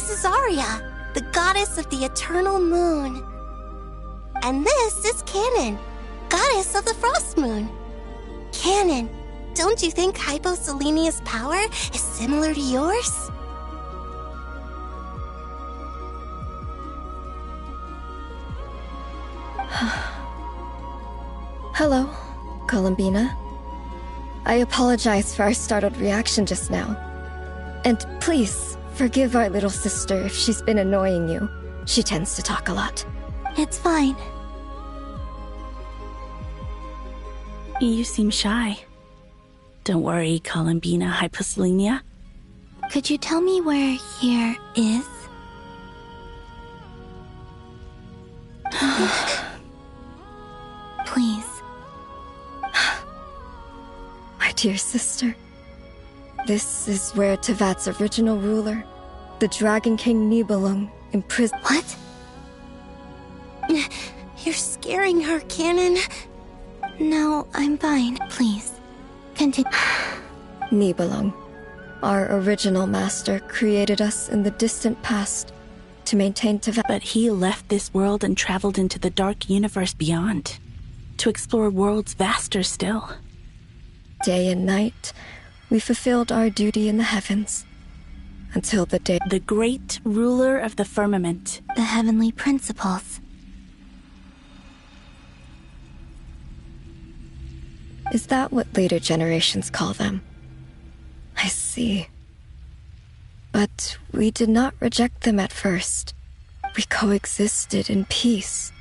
is Arya, the goddess of the eternal moon. And this is Canon, goddess of the frost moon. Canon, don't you think Hyposelenia's power is similar to yours? Hello, Colombina. I apologize for our startled reaction just now. And please, forgive our little sister if she's been annoying you. She tends to talk a lot. It's fine. You seem shy. Don't worry, Colombina Hyposelenia. Could you tell me where here is? Please. My dear sister, this is where Tevat's original ruler, the Dragon King Nibelung, imprisoned. What? You're scaring her, Canon. No, I'm fine. Please, continue. Nibelung, our original master, created us in the distant past to maintain Tevat. But he left this world and traveled into the dark universe beyond, to explore worlds vaster still. Day and night, we fulfilled our duty in the heavens, until the day... The great ruler of the firmament. The heavenly principles. Is that what later generations call them? I see. But we did not reject them at first. We coexisted in peace.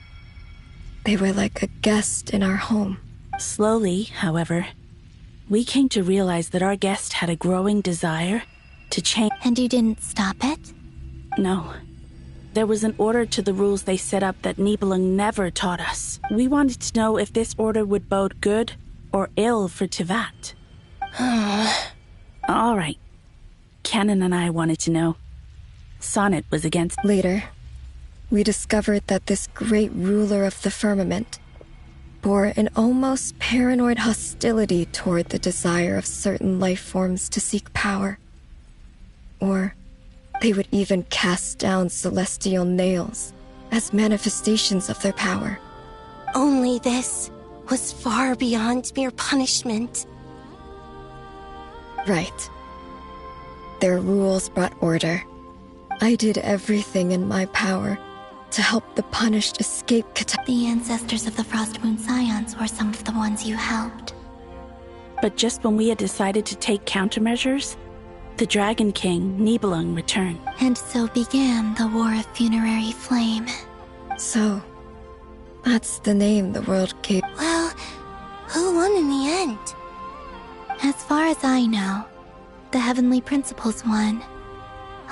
They were like a guest in our home. Slowly, however, we came to realize that our guest had a growing desire to change. And you didn't stop it? No. There was an order to the rules they set up that Nibelung never taught us. We wanted to know if this order would bode good or ill for Tevat. All right. Canon and I wanted to know. Sonnet was against... Later, we discovered that this great ruler of the firmament bore an almost paranoid hostility toward the desire of certain life forms to seek power. Or they would even cast down celestial nails as manifestations of their power. Only this was far beyond mere punishment. Right. Their rules brought order. I did everything in my power to help the punished escape The ancestors of the Frost Moon Scions were some of the ones you helped. But just when we had decided to take countermeasures, the Dragon King, Nibelung, returned. And so began the War of Funerary Flame. So, that's the name the world gave. Well, who won in the end? As far as I know, the Heavenly Principles won,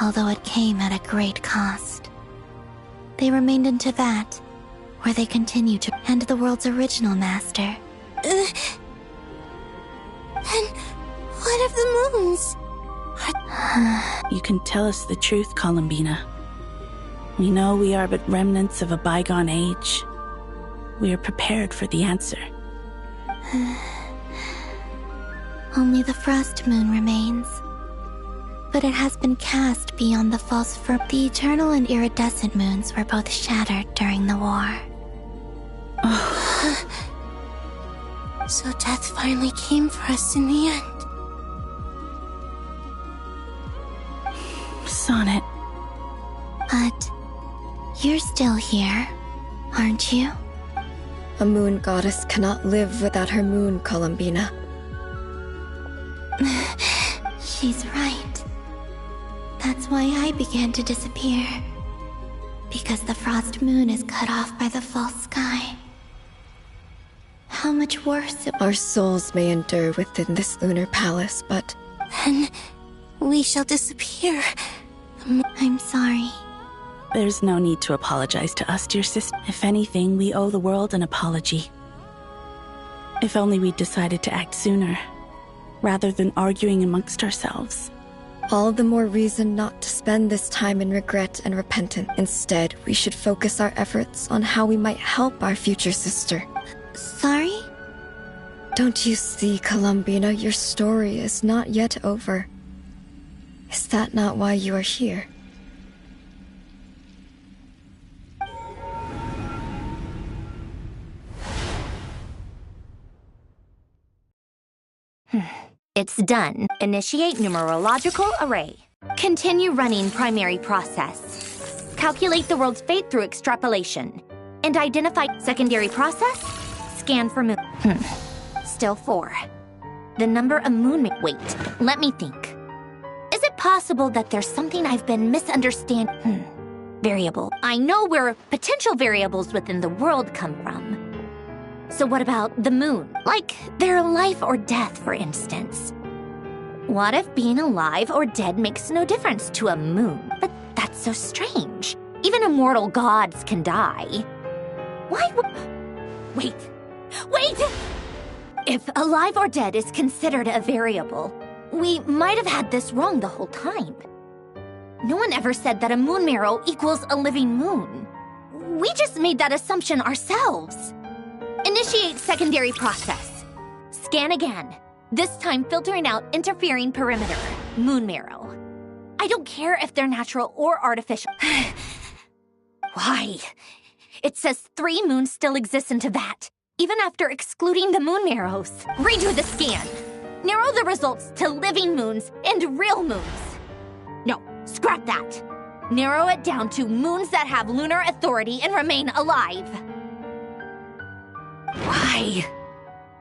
although it came at a great cost. They remained in Tevat, where they continued to end the world's original master. And what of the moons? You can tell us the truth, Colombina. We know we are but remnants of a bygone age. We are prepared for the answer. Only the Frost Moon remains. But it has been cast beyond the false The eternal and iridescent moons were both shattered during the war. So death finally came for us in the end. Sonnet. But you're still here, aren't you? A moon goddess cannot live without her moon, Colombina. She's right. That's why I began to disappear. Because the Frost Moon is cut off by the false sky. How much worse Our souls may endure within this lunar palace, but... Then we shall disappear. I'm sorry. There's no need to apologize to us, dear sister. If anything, we owe the world an apology. If only we'd decided to act sooner, rather than arguing amongst ourselves. All the more reason not to spend this time in regret and repentance. Instead, we should focus our efforts on how we might help our future sister. Sorry? Don't you see, Colombina, your story is not yet over. Is that not why you are here? It's done. Initiate numerological array. Continue running primary process. Calculate the world's fate through extrapolation. And identify secondary process. Scan for moon. Still 4. The number of moon... Wait, let me think. Is it possible that there's something I've been misunderstanding? Variable. I know where potential variables within the world come from. So what about the moon? Like their life or death, for instance. What if being alive or dead makes no difference to a moon? But that's so strange. Even immortal gods can die. Why would... Wait! If alive or dead is considered a variable, we might have had this wrong the whole time. No one ever said that a moon marrow equals a living moon. We just made that assumption ourselves. Initiate secondary process. Scan again. This time filtering out interfering perimeter, moon marrow. I don't care if they're natural or artificial. Why? It says 3 moons still exist in Teyvat, even after excluding the moon marrows. Redo the scan. Narrow the results to living moons and real moons. No, scrap that. Narrow it down to moons that have lunar authority and remain alive. Why?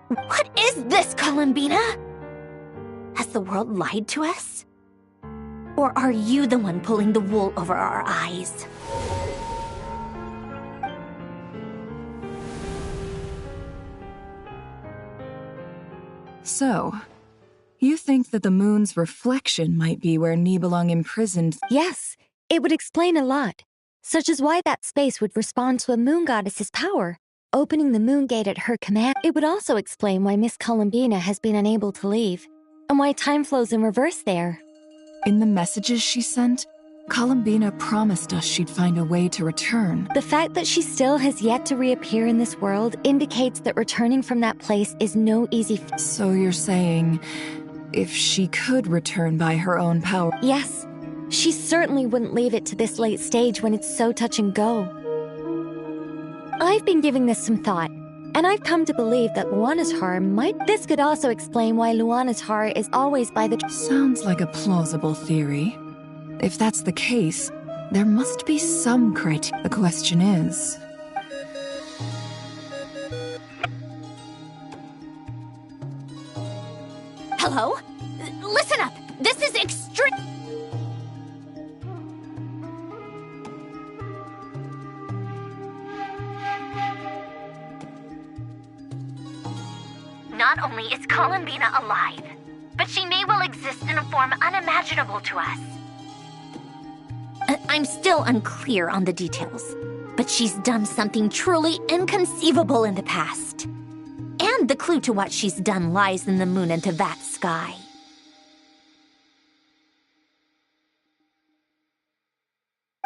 What is this, Colombina? Has the world lied to us? Or are you the one pulling the wool over our eyes? So, you think that the moon's reflection might be where Nibelung imprisoned... Yes, it would explain a lot, such as why that space would respond to a moon goddess's power, opening the moon gate at her command. It would also explain why Miss Colombina has been unable to leave, and why time flows in reverse there. In the messages she sent, Colombina promised us she'd find a way to return. The fact that she still has yet to reappear in this world indicates that returning from that place is no easy feat. So you're saying, if she could return by her own power... Yes, she certainly wouldn't leave it to this late stage when it's so touch and go. I've been giving this some thought, and I've come to believe that Luanatar might... This could also explain why Luanatar is always by the... Sounds like a plausible theory. If that's the case, there must be some criteria. The question is... Hello? Listen up! This is extreme... Not only is Colombina alive, but she may well exist in a form unimaginable to us. I'm still unclear on the details, but she's done something truly inconceivable in the past. And the clue to what she's done lies in the moon and Teyvat sky.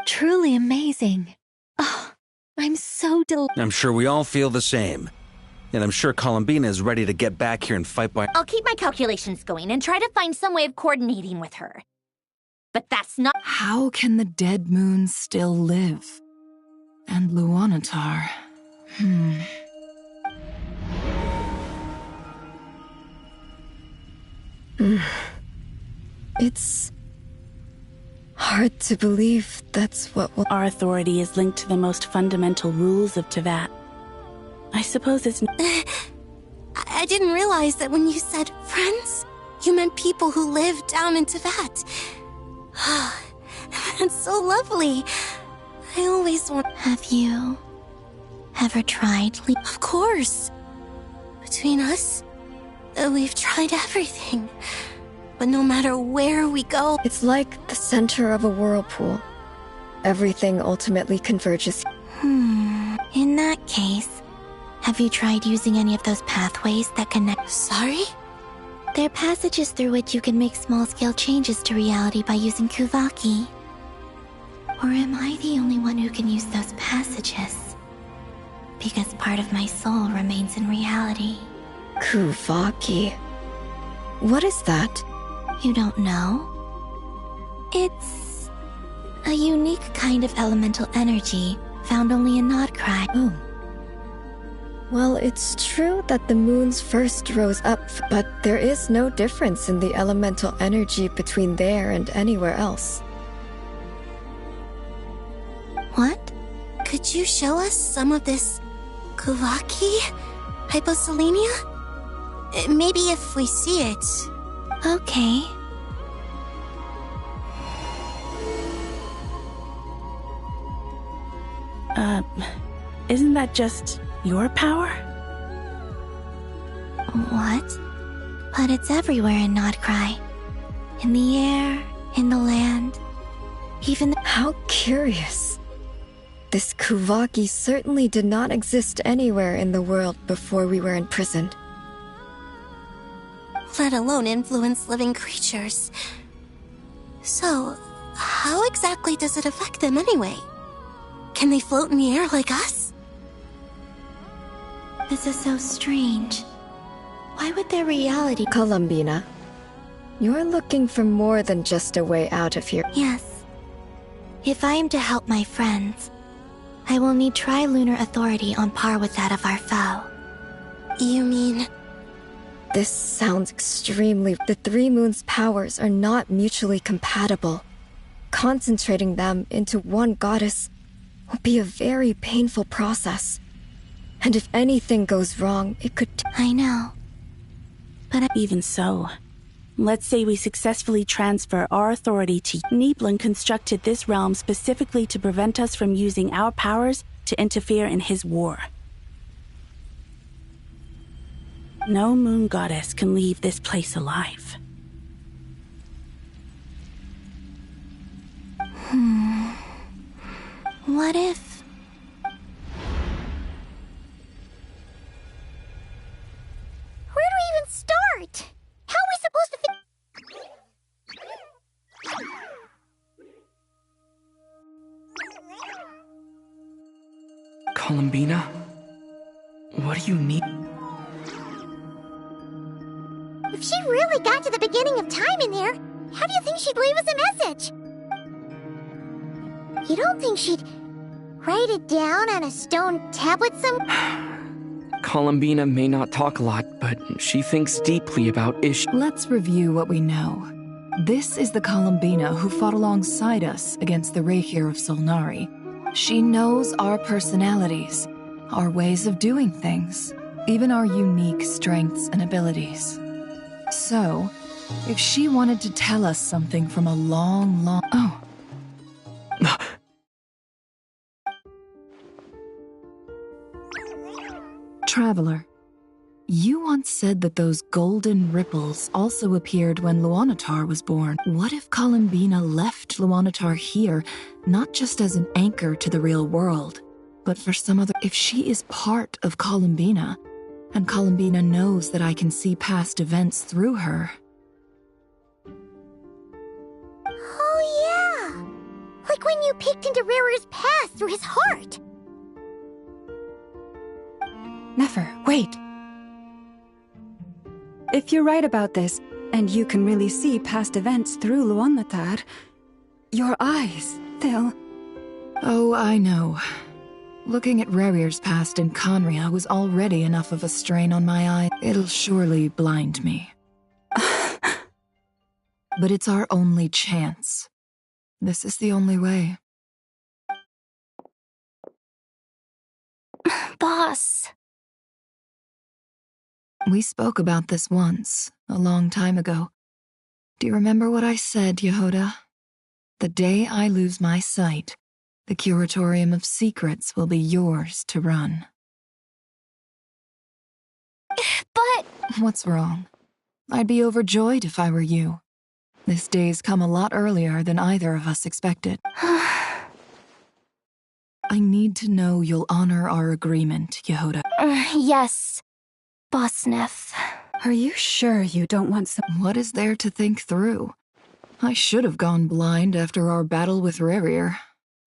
Truly amazing. Oh, I'm so delighted. I'm sure we all feel the same. And I'm sure Colombina is ready to get back here and fight by... I'll keep my calculations going and try to find some way of coordinating with her. But that's not... How can the dead moon still live? And Luanatar... It's hard to believe that's what will... Our authority is linked to the most fundamental rules of Teyvat. I suppose it's... I didn't realize that when you said friends, you meant people who live down in Teyvat. That's so lovely. I always want... Have you ever tried... Of course. Between us, we've tried everything. But no matter where we go... It's like the center of a whirlpool. Everything ultimately converges. In that case, have you tried using any of those pathways that connect... Sorry? They're passages through which you can make small-scale changes to reality by using Kuvaki. Or am I the only one who can use those passages? Because part of my soul remains in reality. Kuvaki. What is that? You don't know? It's a unique kind of elemental energy found only in Nodcry. Oh. Well, it's true that the moons first rose up, but there is no difference in the elemental energy between there and anywhere else. What? Could you show us some of this Kuvaki hyposelenia? Maybe if we see it. Okay. Isn't that just your power? What? But it's everywhere in Nodcry. In the air, in the land, even How curious. This Kuvaki certainly did not exist anywhere in the world before we were imprisoned. let alone influence living creatures. So, how exactly does it affect them anyway? Can they float in the air like us? This is so strange. Why would their reality... Colombina, you're looking for more than just a way out of here. Yes. If I am to help my friends, I will need tri-lunar authority on par with that of our foe. You mean... This sounds extremely... The Three Moons' powers are not mutually compatible. Concentrating them into one goddess will be a very painful process. And if anything goes wrong, it could... I know. But Even so, let's say we successfully transfer our authority to... Niblin constructed this realm specifically to prevent us from using our powers to interfere in his war. No moon goddess can leave this place alive. what if... Where do we even start? How are we supposed to Colombina? What do you need? If she really got to the beginning of time in there, how do you think she'd leave us a message? You don't think she'd write it down on a stone tablet Colombina may not talk a lot, but she thinks deeply about issues. Let's review what we know. This is the Colombina who fought alongside us against the Reikir of Solnari. She knows our personalities, our ways of doing things, even our unique strengths and abilities. So, if she wanted to tell us something from a long... Oh. Traveler, you once said that those golden ripples also appeared when Luanatar was born. What if Colombina left Luanatar here, not just as an anchor to the real world, but for some other... If she is part of Colombina, and Colombina knows that I can see past events through her... Oh yeah! Like when you peeked into Rarer's past through his heart! Nefer, wait! If you're right about this, and you can really see past events through Luanmatar, your eyes, they'll... Oh, I know. Looking at Rerir's past in Conria was already enough of a strain on my eye. It'll surely blind me. But it's our only chance. This is the only way. Boss... We spoke about this once, a long time ago. Do you remember what I said, Yehoda? The day I lose my sight, the Curatorium of Secrets will be yours to run. But... What's wrong? I'd be overjoyed if I were you. This day's come a lot earlier than either of us expected. I need to know you'll honor our agreement, Yehoda. yes, Boss Neff. Are you sure you don't want some... What is there to think through? I should have gone blind after our battle with Rerir.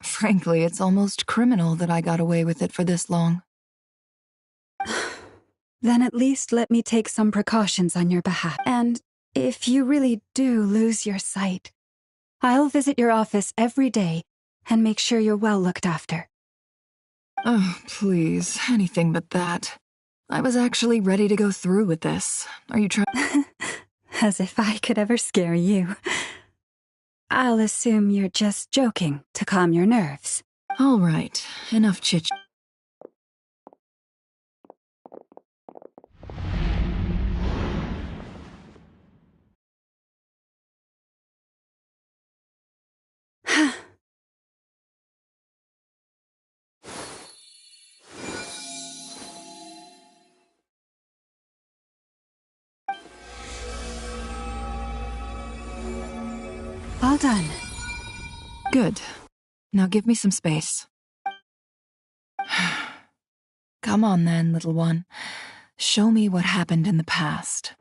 Frankly, it's almost criminal that I got away with it for this long. Then at least let me take some precautions on your behalf. And if you really do lose your sight, I'll visit your office every day and make sure you're well looked after. Oh, please, anything but that. I was actually ready to go through with this. Are you trying? As if I could ever scare you. I'll assume you're just joking to calm your nerves. All right, enough chit. All done. Good. Now give me some space. Come on then, little one. Show me what happened in the past.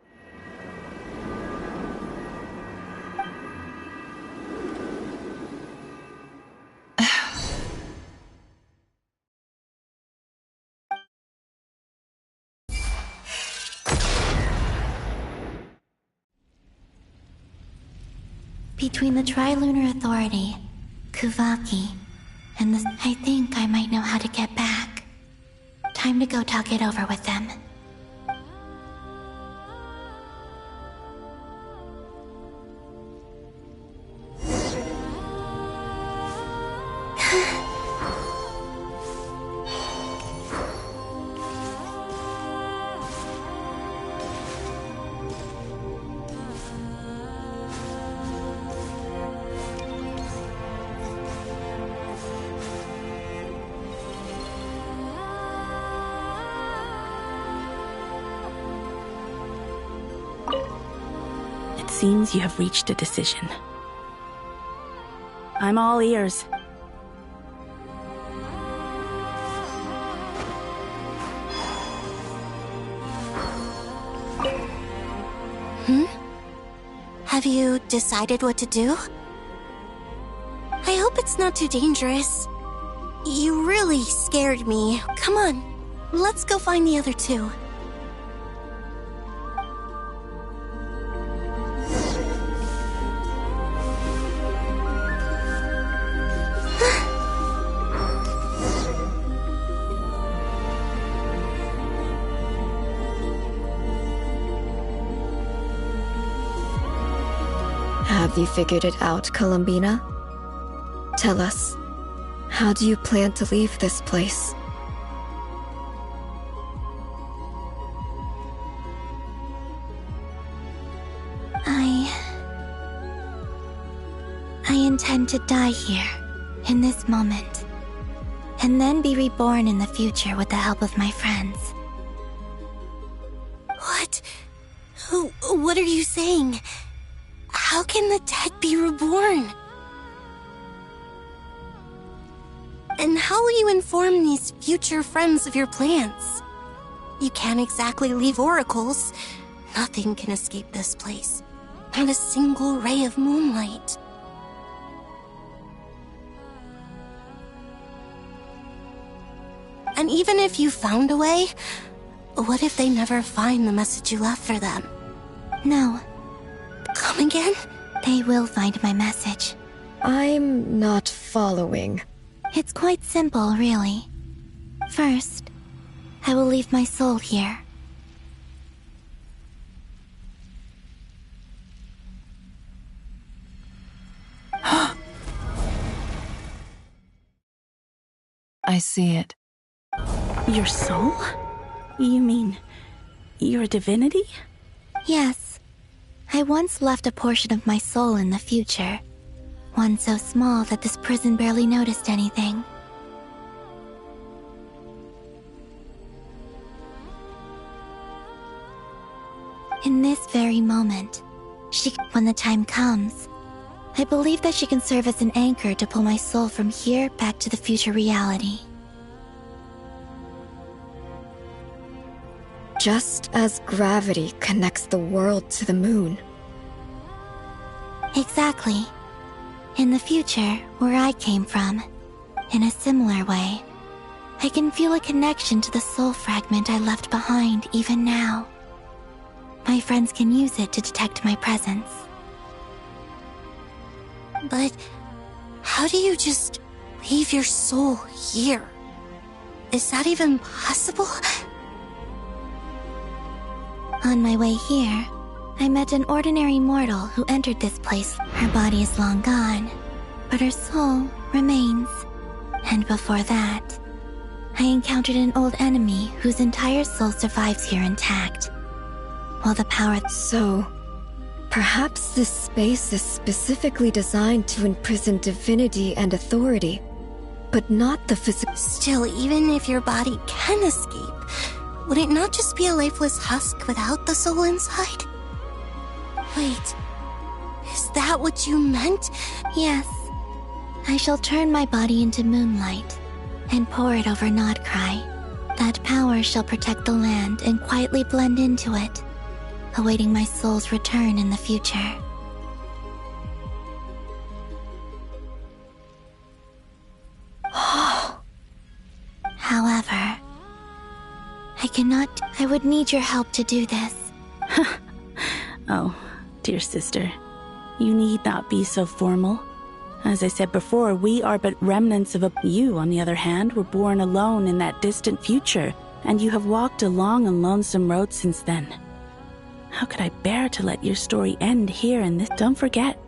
Between the Trilunar Authority, Kuvaki, and the... I think I might know how to get back. Time to go talk it over with them. Seems you have reached a decision. I'm all ears. Have you decided what to do? I hope it's not too dangerous. You really scared me. Come on, let's go find the other two. Have you figured it out, Colombina? Tell us, how do you plan to leave this place? I intend to die here, in this moment, and then be reborn in the future with the help of my friends. What? What are you saying? How can the dead be reborn? And how will you inform these future friends of your plans? You can't exactly leave oracles. Nothing can escape this place. Not a single ray of moonlight. And even if you found a way, what if they never find the message you left for them? No. Come again? They will find my message. I'm not following. It's quite simple, really. First, I will leave my soul here. I see it. Your soul? You mean your divinity? Yes. I once left a portion of my soul in the future. One so small that this prison barely noticed anything. In this very moment, when the time comes, I believe that she can serve as an anchor to pull my soul from here back to the future reality. Just as gravity connects the world to the moon. Exactly. In the future, where I came from, in a similar way, I can feel a connection to the soul fragment I left behind even now. My friends can use it to detect my presence. But how do you just leave your soul here? Is that even possible? On my way here, I met an ordinary mortal who entered this place. Her body is long gone, but her soul remains. And before that, I encountered an old enemy whose entire soul survives here intact. While the power... So, perhaps this space is specifically designed to imprison divinity and authority, but not the physical... Still, even if your body can escape, would it not just be a lifeless husk without the soul inside? Wait, is that what you meant? Yes. I shall turn my body into moonlight and pour it over Nodcry. That power shall protect the land and quietly blend into it, awaiting my soul's return in the future. However, I would need your help to do this. Oh, dear sister, you need not be so formal. As I said before, we are but remnants of a... You, on the other hand, were born alone in that distant future, and you have walked a long and lonesome road since then. How could I bear to let your story end here in this... Don't forget,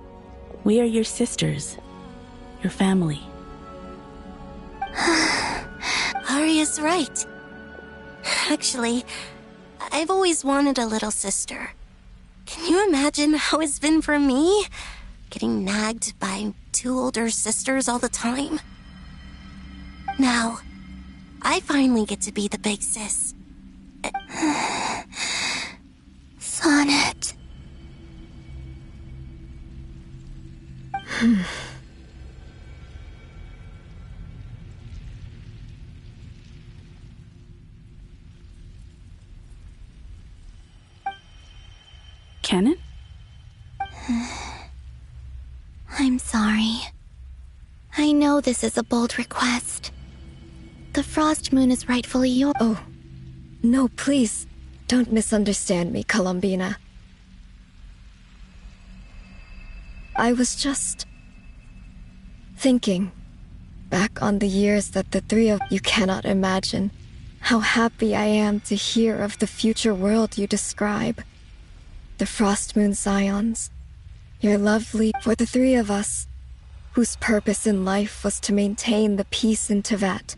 we are your sisters, your family. Arya's right. Actually, I've always wanted a little sister. Can you imagine how it's been for me? Getting nagged by 2 older sisters all the time. Now, I finally get to be the big sis. Sonnet. Canon? I'm sorry. I know this is a bold request. The Frost Moon is rightfully yours. Oh, no, please, don't misunderstand me, Colombina. I was just... thinking back on the years that the 3 of you cannot imagine how happy I am to hear of the future world you describe. The Frost Moon Scions. You're lovely for the 3 of us, whose purpose in life was to maintain the peace in Tevat.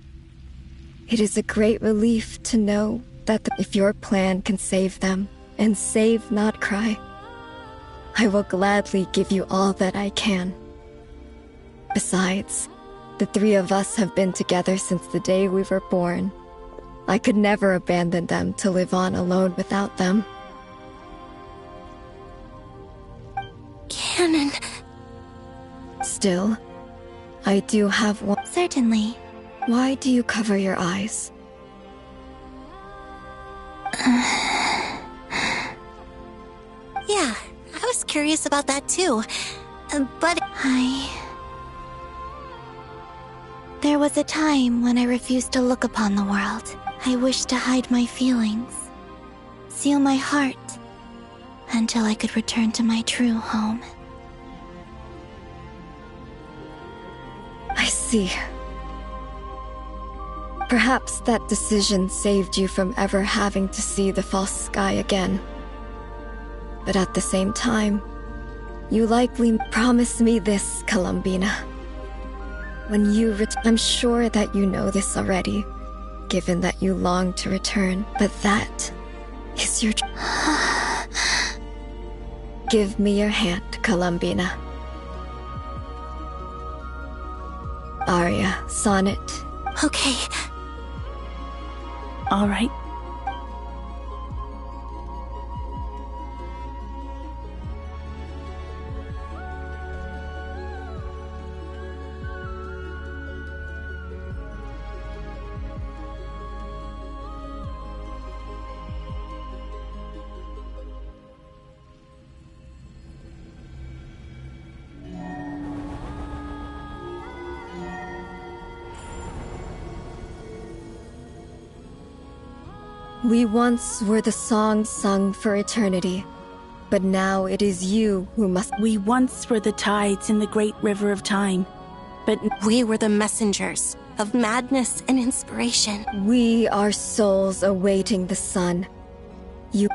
It is a great relief to know that if your plan can save them and save Nodcry, I will gladly give you all that I can. Besides, the 3 of us have been together since the day we were born. I could never abandon them to live on alone without them. Canon. Still, I do have one. Certainly. Why do you cover your eyes? Yeah, I was curious about that too. But... There was a time when I refused to look upon the world. I wished to hide my feelings, seal my heart, until I could return to my true home. I see. Perhaps that decision saved you from ever having to see the false sky again. But at the same time, you likely promised me this, Colombina. When you I'm sure that you know this already, given that you long to return, but that is your... Give me your hand, Colombina. Arya, Sonnet. Okay. All right. We once were the song sung for eternity, but now it is you who must... We once were the tides in the great river of time, but... We were the messengers of madness and inspiration. We are souls awaiting the sun. You...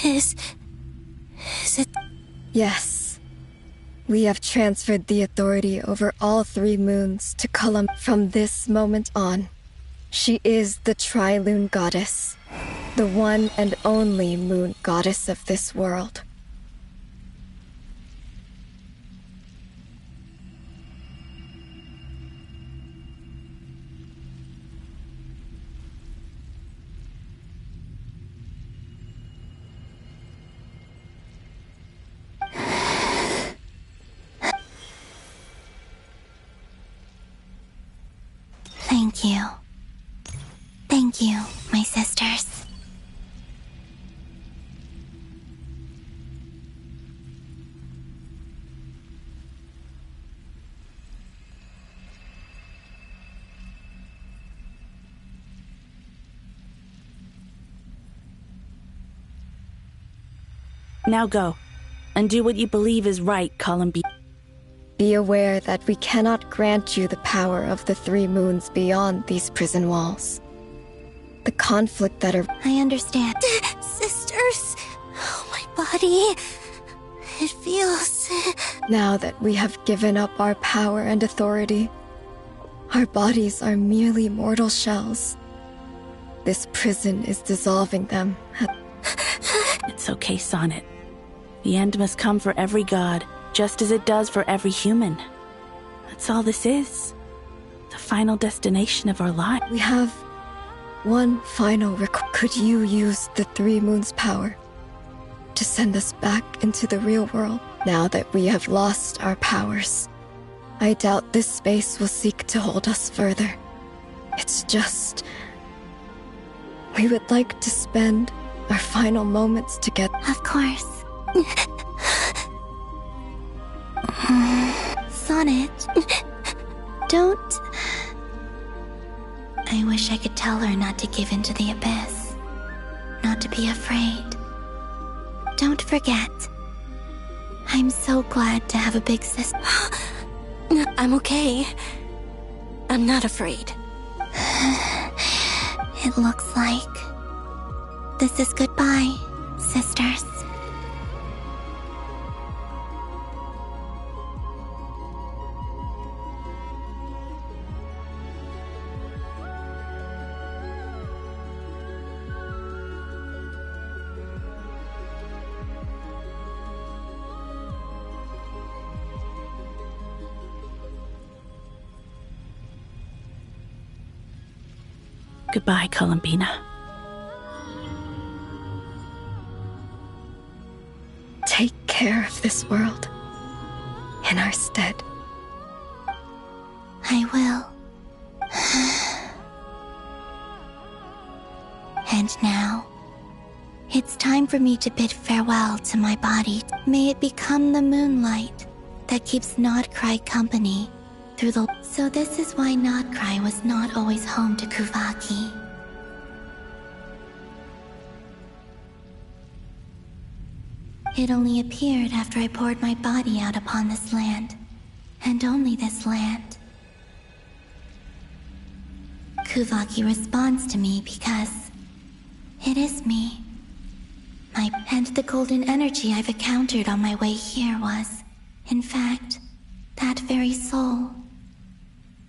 Is it... Yes. We have transferred the authority over all 3 moons to Colum. From this moment on, she is the Tri-Lune Goddess, the one and only moon goddess of this world. Thank you. Thank you, my sisters. Now go, and do what you believe is right, Colombina. Be aware that we cannot grant you the power of the 3 moons beyond these prison walls. The conflict that are... I understand. Sisters, oh, my body. It feels... Now that we have given up our power and authority, our bodies are merely mortal shells. This prison is dissolving them. It's okay, Sonnet. The end must come for every god, just as it does for every human. That's all this is. The final destination of our life. We have one final request. Could you use the 3 moons' power to send us back into the real world? Now that we have lost our powers, I doubt this space will seek to hold us further. It's just... we would like to spend our final moments together. Of course. Sonnet, don't... I wish I could tell her not to give in to the abyss. Not to be afraid. Don't forget. I'm so glad to have a big sister. I'm okay. I'm not afraid. It looks like this is goodbye, sisters. Goodbye, Colombina. Take care of this world in our stead. I will. And now, it's time for me to bid farewell to my body. May it become the moonlight that keeps Nodcry company through the... So this is why Nodcry was not always home to Kuvaki. It only appeared after I poured my body out upon this land, and only this land. Kuvaki responds to me because it is me. And the golden energy I've encountered on my way here was, in fact, that very soul,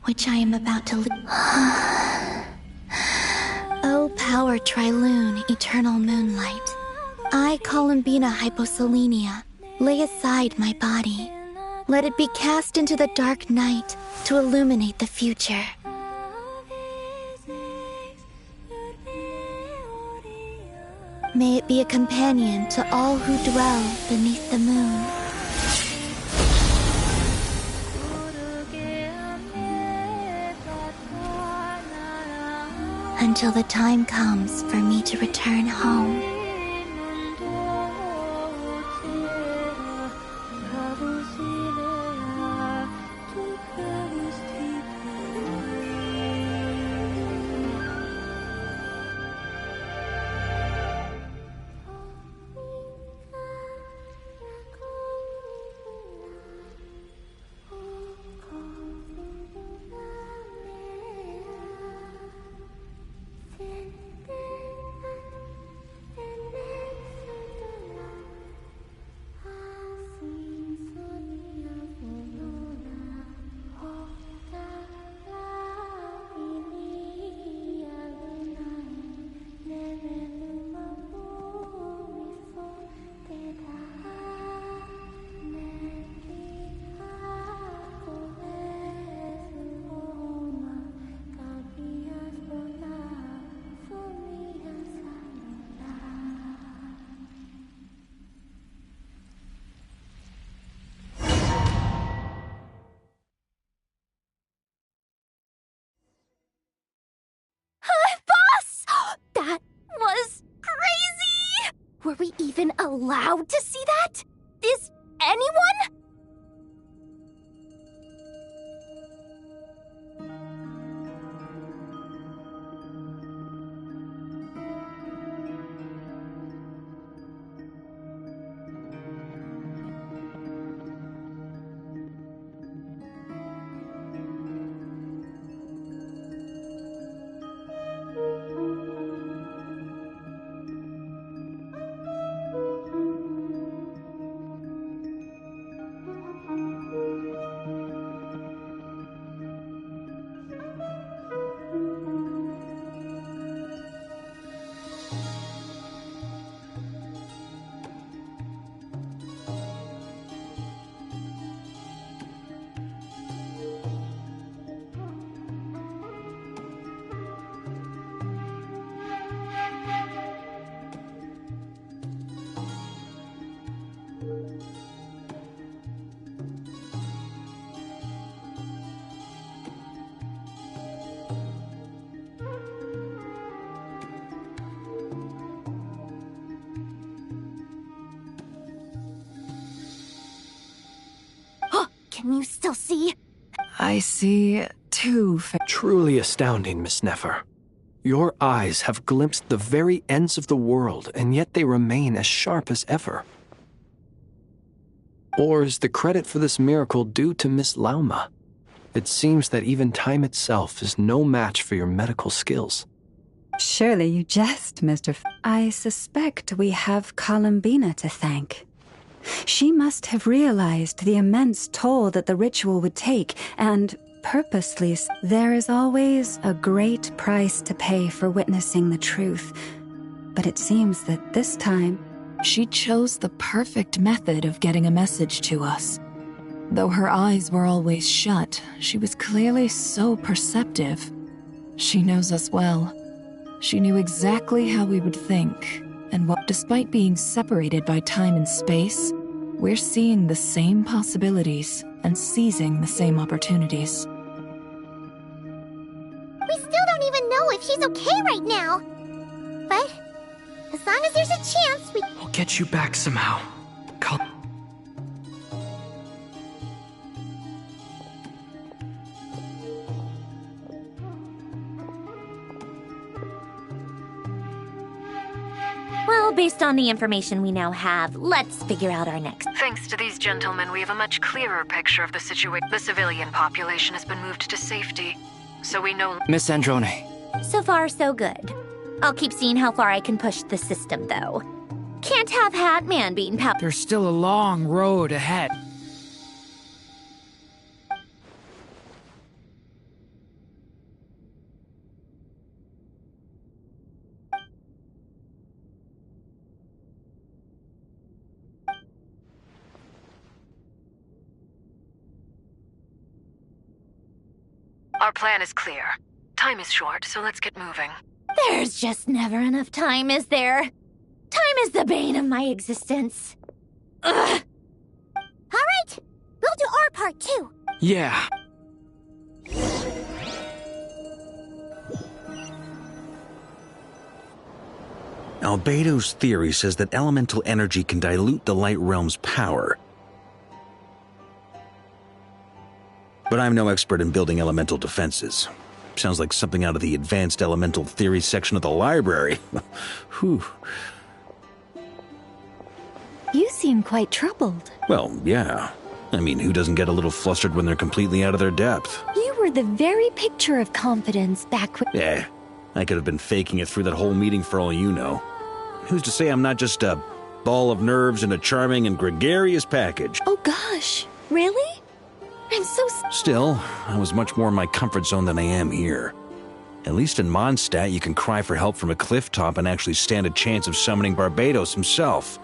which I am about to Oh, power Tri-Lune, eternal moonlight. I, Colombina Hyposelenia, lay aside my body. Let it be cast into the dark night to illuminate the future. May it be a companion to all who dwell beneath the moon. Until the time comes for me to return home. we even allowed to see that? Is anyone? Can you still see? I see two. Truly astounding, Miss Nefer. Your eyes have glimpsed the very ends of the world, and yet they remain as sharp as ever. Or is the credit for this miracle due to Miss Lauma? It seems that even time itself is no match for your medical skills. Surely you jest, Mr. I suspect we have Colombina to thank. She must have realized the immense toll that the ritual would take, and purposely, there is always a great price to pay for witnessing the truth. But it seems that this time, she chose the perfect method of getting a message to us. Though her eyes were always shut, she was clearly so perceptive. She knows us well. She knew exactly how we would think, and what, despite being separated by time and space, we're seeing the same possibilities and seizing the same opportunities. We still don't even know if she's okay right now. But as long as there's a chance, We'll get you back somehow. Well, based on the information we now have, let's figure out our next. Thanks to these gentlemen, we have a much clearer picture of the situation. The civilian population has been moved to safety, so we know— Miss Androne. So far, so good. I'll keep seeing how far I can push the system, though. Can't have Hat-Man being There's still a long road ahead. Our plan is clear. Time is short, so let's get moving. There's just never enough time, is there? Time is the bane of my existence. Ugh. All right, we'll do our part too. Yeah. Albedo's theory says that elemental energy can dilute the light realm's power. But I'm no expert in building elemental defenses. Sounds like something out of the advanced elemental theory section of the library. Whew. You seem quite troubled. Well, yeah. I mean, who doesn't get a little flustered when they're completely out of their depth? You were the very picture of confidence back when— Yeah, I could have been faking it through that whole meeting for all you know. Who's to say I'm not just a ball of nerves in a charming and gregarious package? Oh gosh, really? I'm so— Still, I was much more in my comfort zone than I am here. At least in Mondstadt, you can cry for help from a cliff top and actually stand a chance of summoning Barbados himself.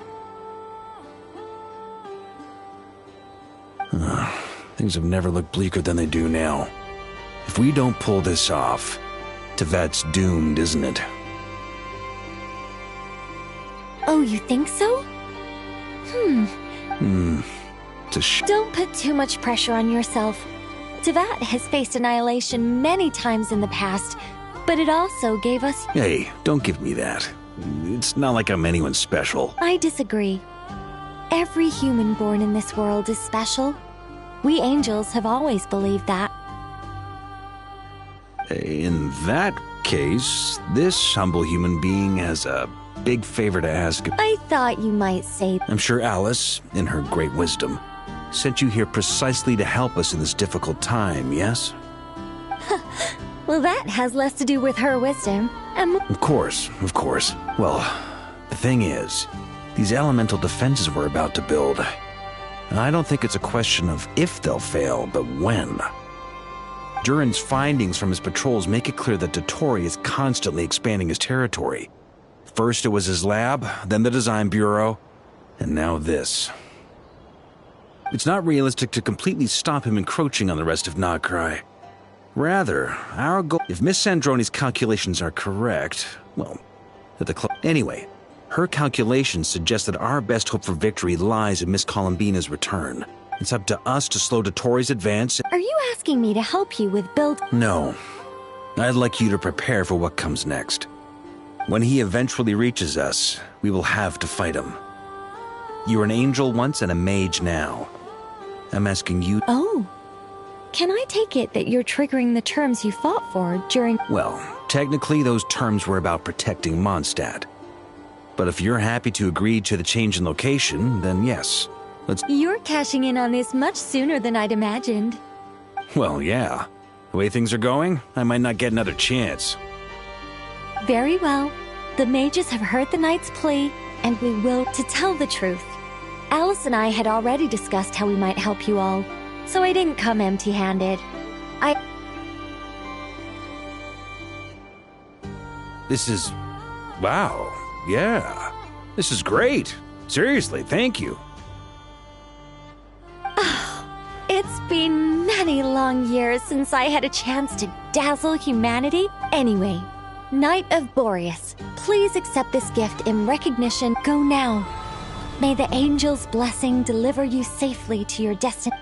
Things have never looked bleaker than they do now. If we don't pull this off, Tevet's doomed, isn't it? Oh, you think so? It's a Don't put too much pressure on yourself. Tevat has faced annihilation many times in the past, but it also gave us— Hey, don't give me that. It's not like I'm anyone special. I disagree. Every human born in this world is special. We angels have always believed that. In that case, this humble human being has a big favor to ask. I thought you might say... I'm sure Alice, in her great wisdom, sent you here precisely to help us in this difficult time, yes? Well, that has less to do with her wisdom and... Of course. Well, the thing is, these elemental defenses we're about to build, I don't think it's a question of if they'll fail, but when. Durin's findings from his patrols make it clear that Dottore is constantly expanding his territory. First it was his lab, then the design bureau, and now this. It's not realistic to completely stop him encroaching on the rest of Nagcry. Rather, our goal, if Miss Sandroni's calculations are correct, well, anyway, her calculations suggest that our best hope for victory lies in Miss Colombina's return. It's up to us to slow Dottore's advance. Are you asking me to help you with build... No. I'd like you to prepare for what comes next. When he eventually reaches us, we will have to fight him. You were an angel once and a mage now. I'm asking you... Oh. Can I take it that you're triggering the terms you fought for during... Well, technically those terms were about protecting Mondstadt. But if you're happy to agree to the change in location, then yes. You're cashing in on this much sooner than I'd imagined. Well, yeah. The way things are going, I might not get another chance. Very well. The mages have heard the knight's plea, and we will... To tell the truth, Alice and I had already discussed how we might help you all, so I didn't come empty-handed. This is... Wow. Yeah. This is great. Seriously, thank you. It's been many long years since I had a chance to dazzle humanity. Anyway, Knight of Boreas, please accept this gift in recognition. Go now. May the angel's blessing deliver you safely to your destiny.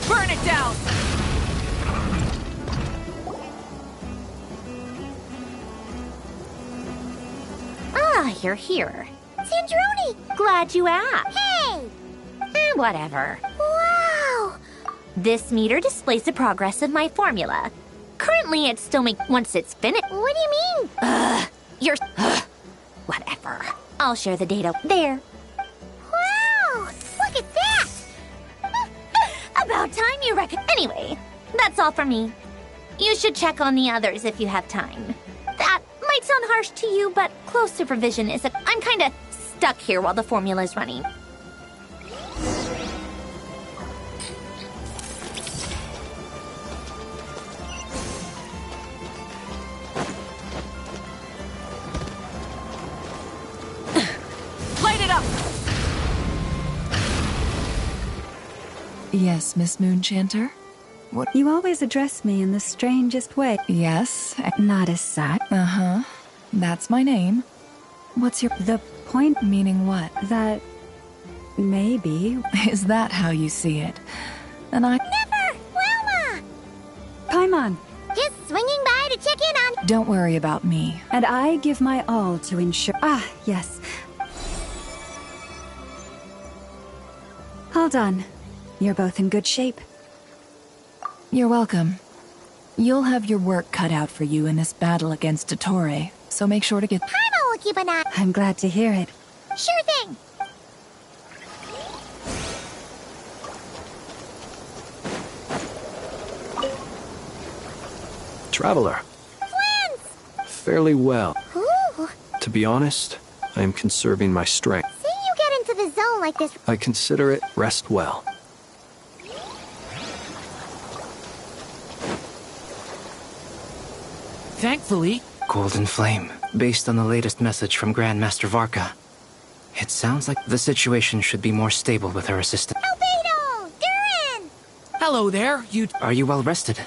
Burn it down! Ah, you're here. Sandroni! Glad you asked. Hey! Whatever. Wow! This meter displays the progress of my formula. Currently, it's still once it's finished. What do you mean? Whatever. I'll share the data there. Wow! Look at that! About time you Anyway, that's all for me. You should check on the others if you have time. That might sound harsh to you, but close supervision is I'm kinda stuck here while the formula's running. Light it up! Yes, Miss Moonchanter? What? You always address me in the strangest way. Yes. Not as such. Uh-huh. That's my name. What's your... The point... Meaning what? That... maybe... Is that how you see it? And I... Never! Wilma! Paimon! Just swinging by to check in on... Don't worry about me. And I give my all to ensure... Ah, yes. Hold on. You're both in good shape. You're welcome. You'll have your work cut out for you in this battle against Dottore, so make sure to get... Paimon will keep an eye... I'm glad to hear it. Sure thing! Traveler. Twins! Fairly well. Ooh! To be honest, I am conserving my strength. Seeing you get into the zone like this... I consider it rest well. thankfully. Golden Flame, based on the latest message from Grandmaster Varka. It sounds like the situation should be more stable with her assistant. Albedo! Durin! Hello there, you... Are you well rested?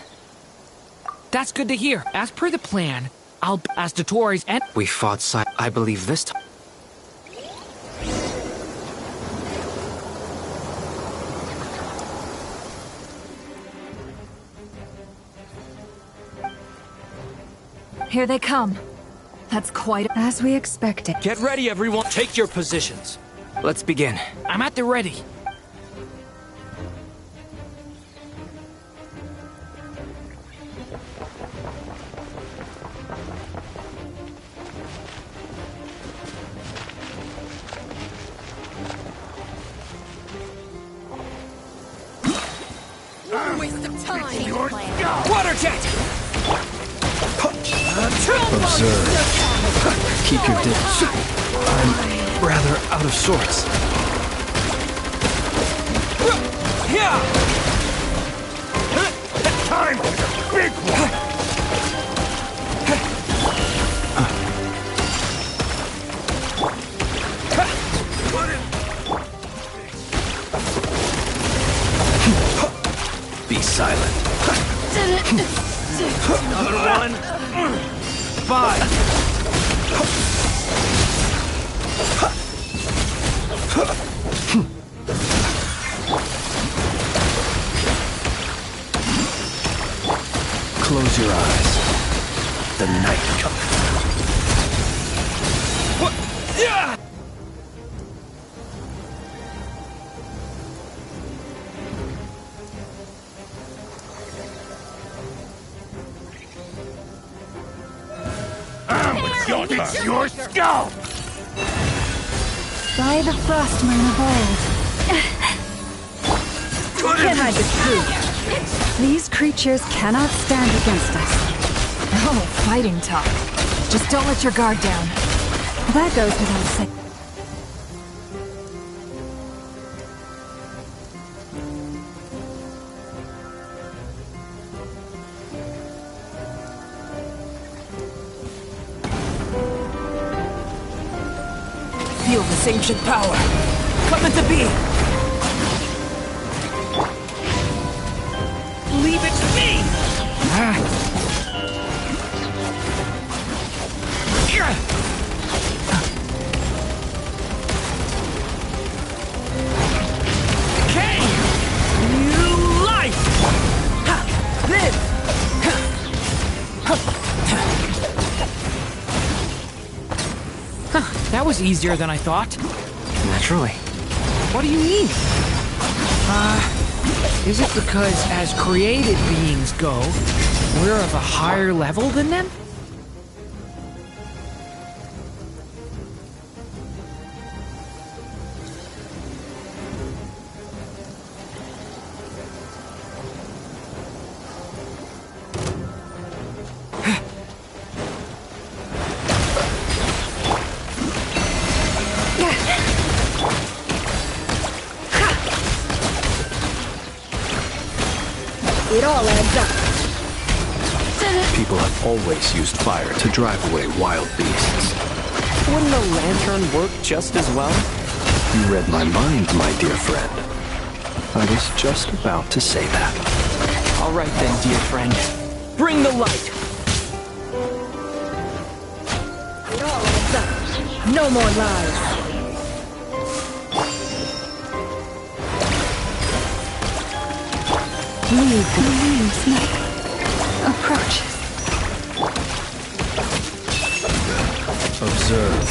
That's good to hear. As per the plan, I'll... As Dotori's and... We fought I believe this time. Here they come. That's quite... As we expected. Get ready, everyone. Take your positions. Let's begin. I'm at the ready. Waste of time! Water jet! Observe. Keep your distance. I'm rather out of sorts. Yeah! Time! Big one! Be silent. Another one! 5! Close your eyes. The night comes. What? Yeah! Your skull! By the frost moon of old. Can I disprove? These creatures cannot stand against us. Oh, fighting talk. Just don't let your guard down. That goes without saying. Feel this ancient power. Come into being. Leave it to me! Okay! New life! Live! That was easier than I thought. Naturally. What do you mean? Is it because as created beings go, we're of a higher level than them? It all adds up. People have always used fire to drive away wild beasts. Wouldn't a lantern work just as well? You read my mind, my dear friend. I was just about to say that. All right then, dear friend. Bring the light! It all adds up. No more lies. Leave the leaves like approaches. Observe.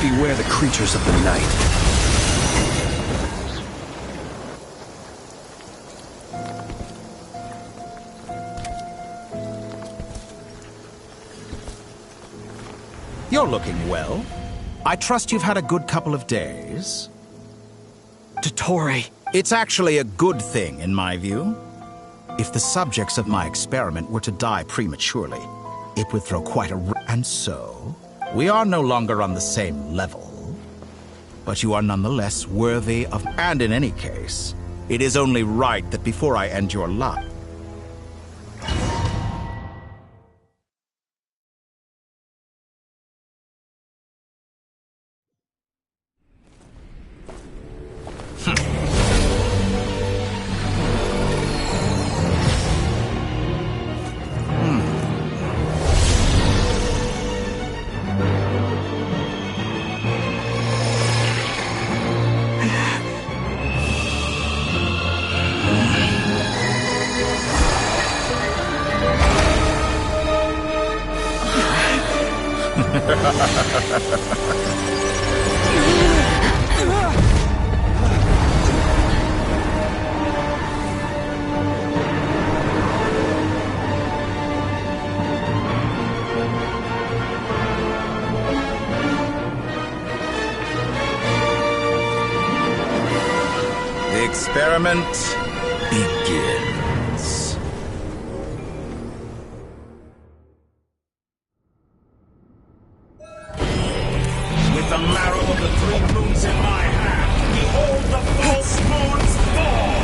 Beware the creatures of the night. You're looking well. I trust you've had a good couple of days. Dottore. It's actually a good thing, in my view. If the subjects of my experiment were to die prematurely, it would throw quite a... And so, we are no longer on the same level. but you are nonetheless worthy of... And in any case, it is only right that before I end your life... The experiment begins. With the marrow of the three moons in my hand, behold the false moons fall!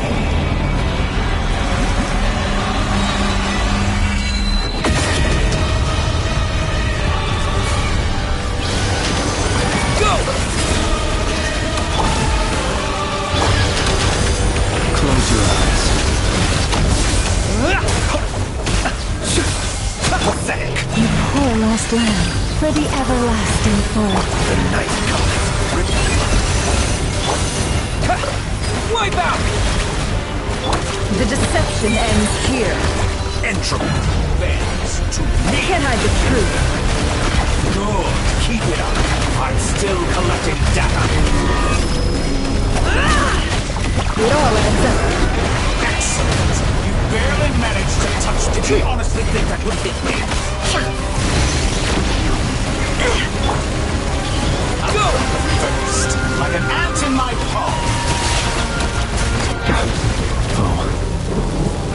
Go! Close your eyes. Pathetic! You poor lost lamb, for the everlasting fold. The night cometh. Wipe out! The deception ends here. Entropy bends to me. Can't hide the truth. Good, keep it up. I'm still collecting data. It all adds up. Excellent! You barely managed to touch. Did you honestly think that would hit me? Go! First, like an ant in my palm. Oh.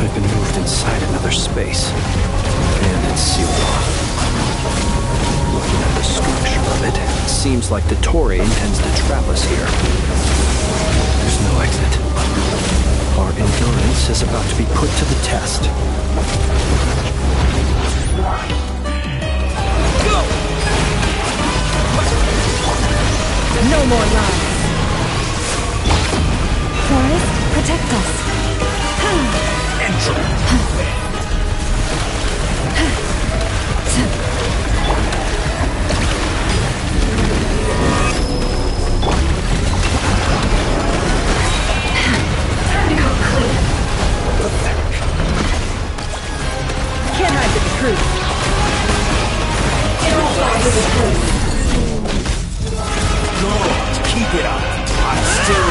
I've been moved inside another space. And it's sealed off. Looking at the structure of it, it seems like the Torii intends to trap us here. There's no exit. Our endurance is about to be put to the test. Go! No more lies. Forest, protect us. Entropy. Can't hide the truth. Good, keep it up. I'm still...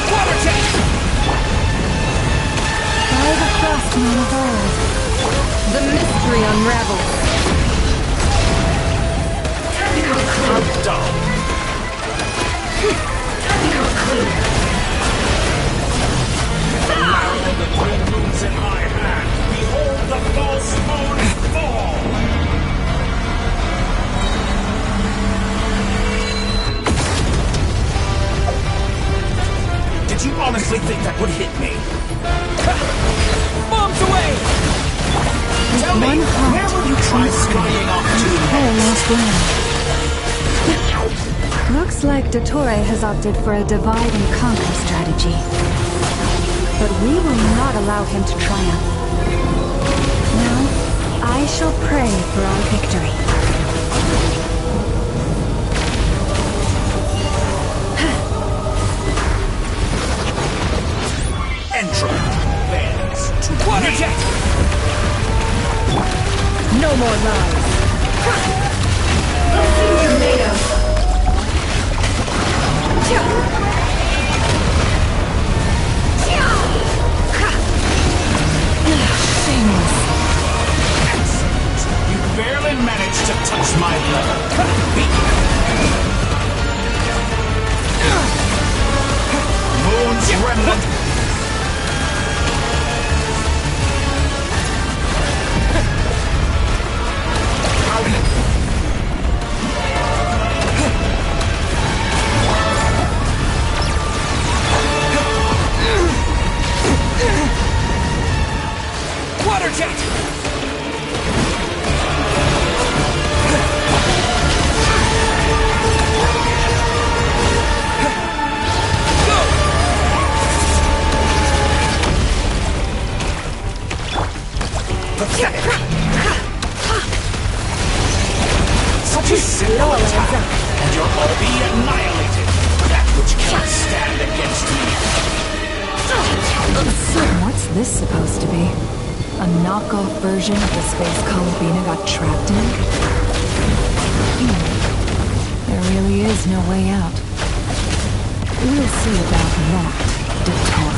Water jet! By the frostman of old, the mystery unravels. How dumb. The marrow of the three moons in my hand. Behold the false moons fall. Did you honestly think that would hit me? Bombs away! Tell me, where will you try scurrying off to next? Looks like Dottore has opted for a divide and conquer strategy. But we will not allow him to triumph. Now, I shall pray for our victory. Entropy bends to Water me. jet! No more lies. Shameless. Excellent. You barely managed to touch my level. Moon's remnant. to simple attack, and you'll all be annihilated. That which cannot stand against me. What's this supposed to be? A knockoff version of the space Colombina got trapped in? There really is no way out. We'll see about that, Dottore.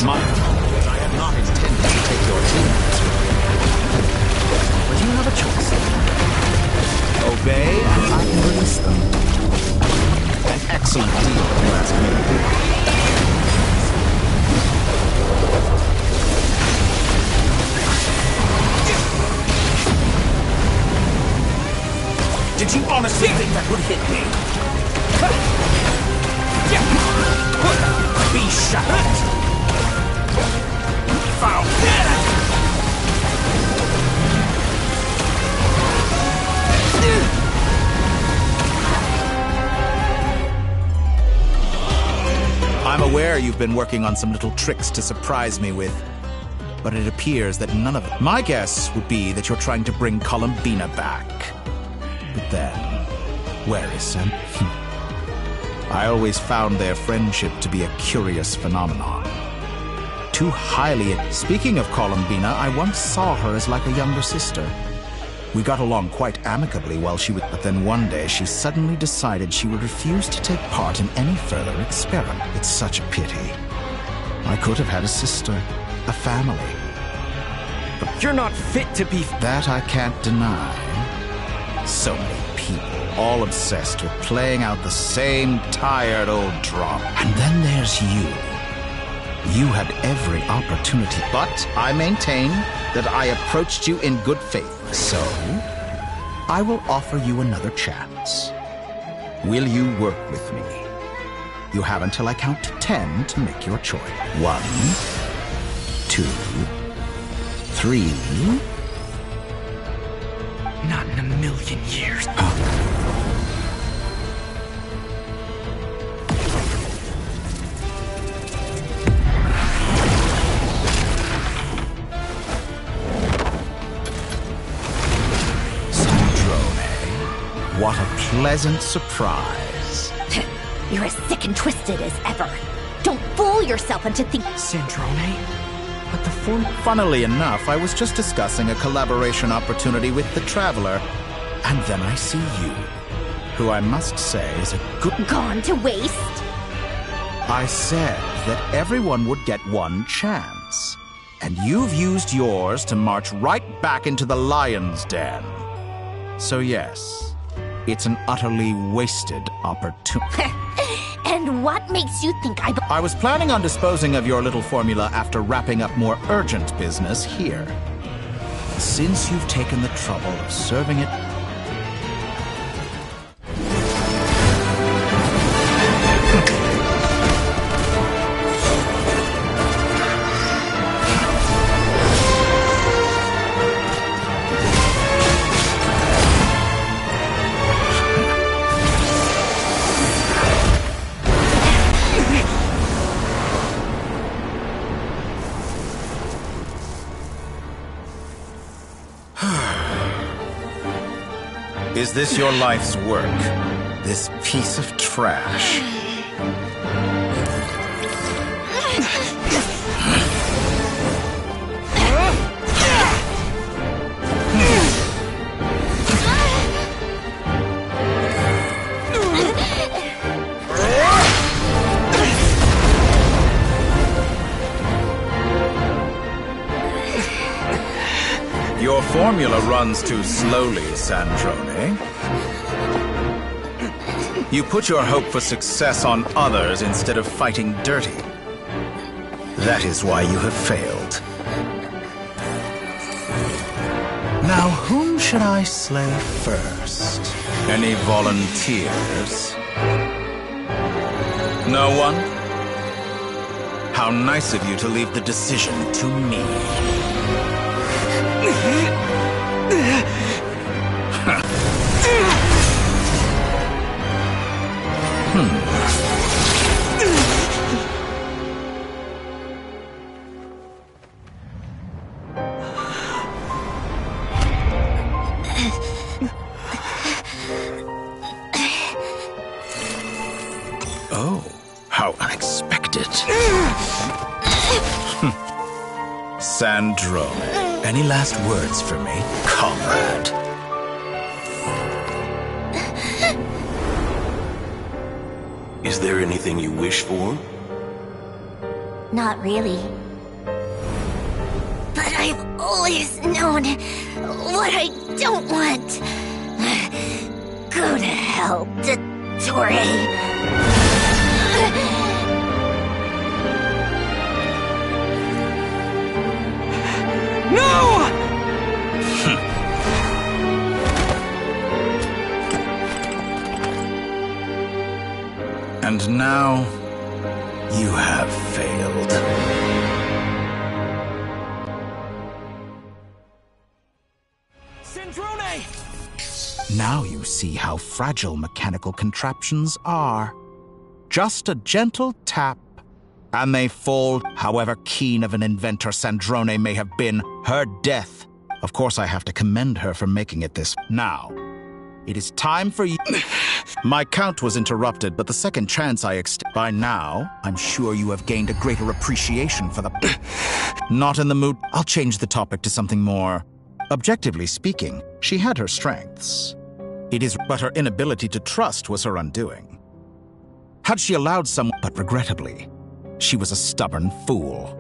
Mind that I am not intending to take your teammates with me. But you have a choice. Obey, and I can release them. An excellent deal, if you ask me. Did you honestly think that would hit me? Be shot! Foul! I'm aware you've been working on some little tricks to surprise me with, but it appears that none of it. My guess would be that you're trying to bring Colombina back. But then, where is Sam? I always found their friendship to be a curious phenomenon. Too highly... Speaking of Colombina, I once saw her as like a younger sister. We got along quite amicably while she was... But then one day, she suddenly decided she would refuse to take part in any further experiment. It's such a pity. I could have had a sister, a family. But you're not fit to be... That I can't deny. So many people, all obsessed with playing out the same tired old drama. And then there's you. You had every opportunity, but I maintain that I approached you in good faith. So, I will offer you another chance. Will you work with me? You have until I count to 10 to make your choice. 1, 2, 3... Not in a million years. What a pleasant surprise. You're as sick and twisted as ever. Don't fool yourself into thinking... Sandrone? But the form... Funnily enough, I was just discussing a collaboration opportunity with the Traveler. And then I see you, who I must say is a good... Gone to waste? I said that everyone would get one chance. And you've used yours to march right back into the lion's den. So yes... It's an utterly wasted opportunity. And what makes you think I was planning on disposing of your little formula after wrapping up more urgent business here. Since you've taken the trouble of serving it... Is this your life's work? This piece of trash? Your formula runs too slowly, Sandrone. You put your hope for success on others instead of fighting dirty. That is why you have failed. Now, whom should I slay first? Any volunteers? No one? How nice of you to leave the decision to me. Sandrone, any last words for me, comrade? Is there anything you wish for? Not really. But I've always known what I don't want. Go to hell, Dottore. No! And now, you have failed. Sandrone! Now you see how fragile mechanical contraptions are. Just a gentle tap, and they fall. However keen of an inventor Sandrone may have been, her death. Of course, I have to commend her for making it this. Now, it is time for you. My count was interrupted, but the second chance I extend. By now, I'm sure you have gained a greater appreciation for the. Not in the mood. I'll change the topic to something more. Objectively speaking, she had her strengths. It is, but her inability to trust was her undoing. Had she allowed someone, but regrettably, she was a stubborn fool.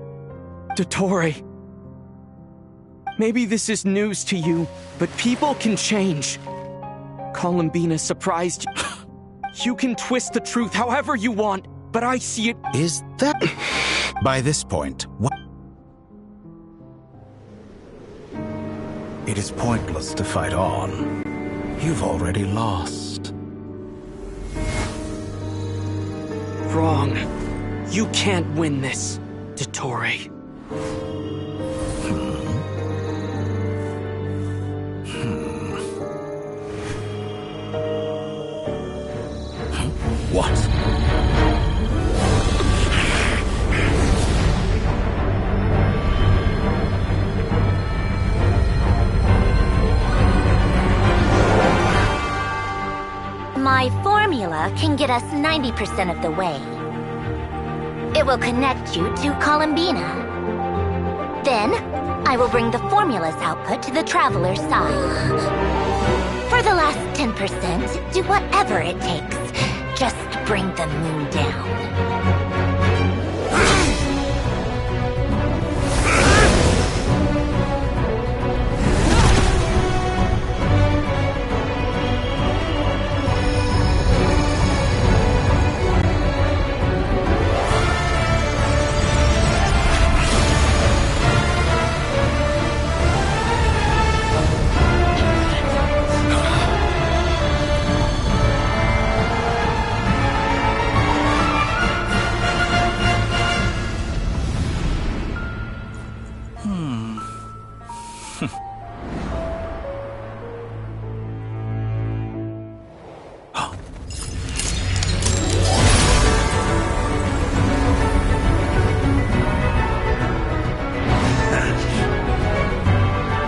Dottore, maybe this is news to you, but people can change. Colombina surprised you. You can twist the truth however you want, but I see it. Is that... By this point, what... It is pointless to fight on. You've already lost. Wrong. You can't win this, Dottore. What? My formula can get us 90% of the way. It will connect you to Colombina. Then, I will bring the formula's output to the Traveler's side. For the last 10%, do whatever it takes. Just bring the moon down.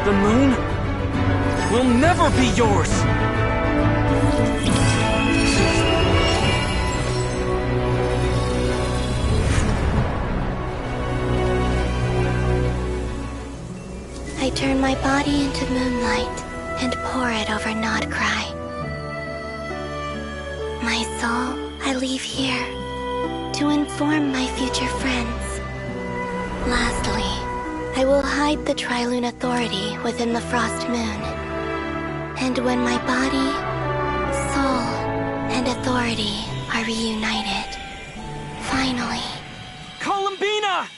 The moon will never be yours! I turn my body into moonlight and pour it over Nodcry. My soul I leave here to inform my future friends. Lastly, I will hide the Trilune Authority within the Frost Moon. And when my body, soul, and authority are reunited, finally... Colombina!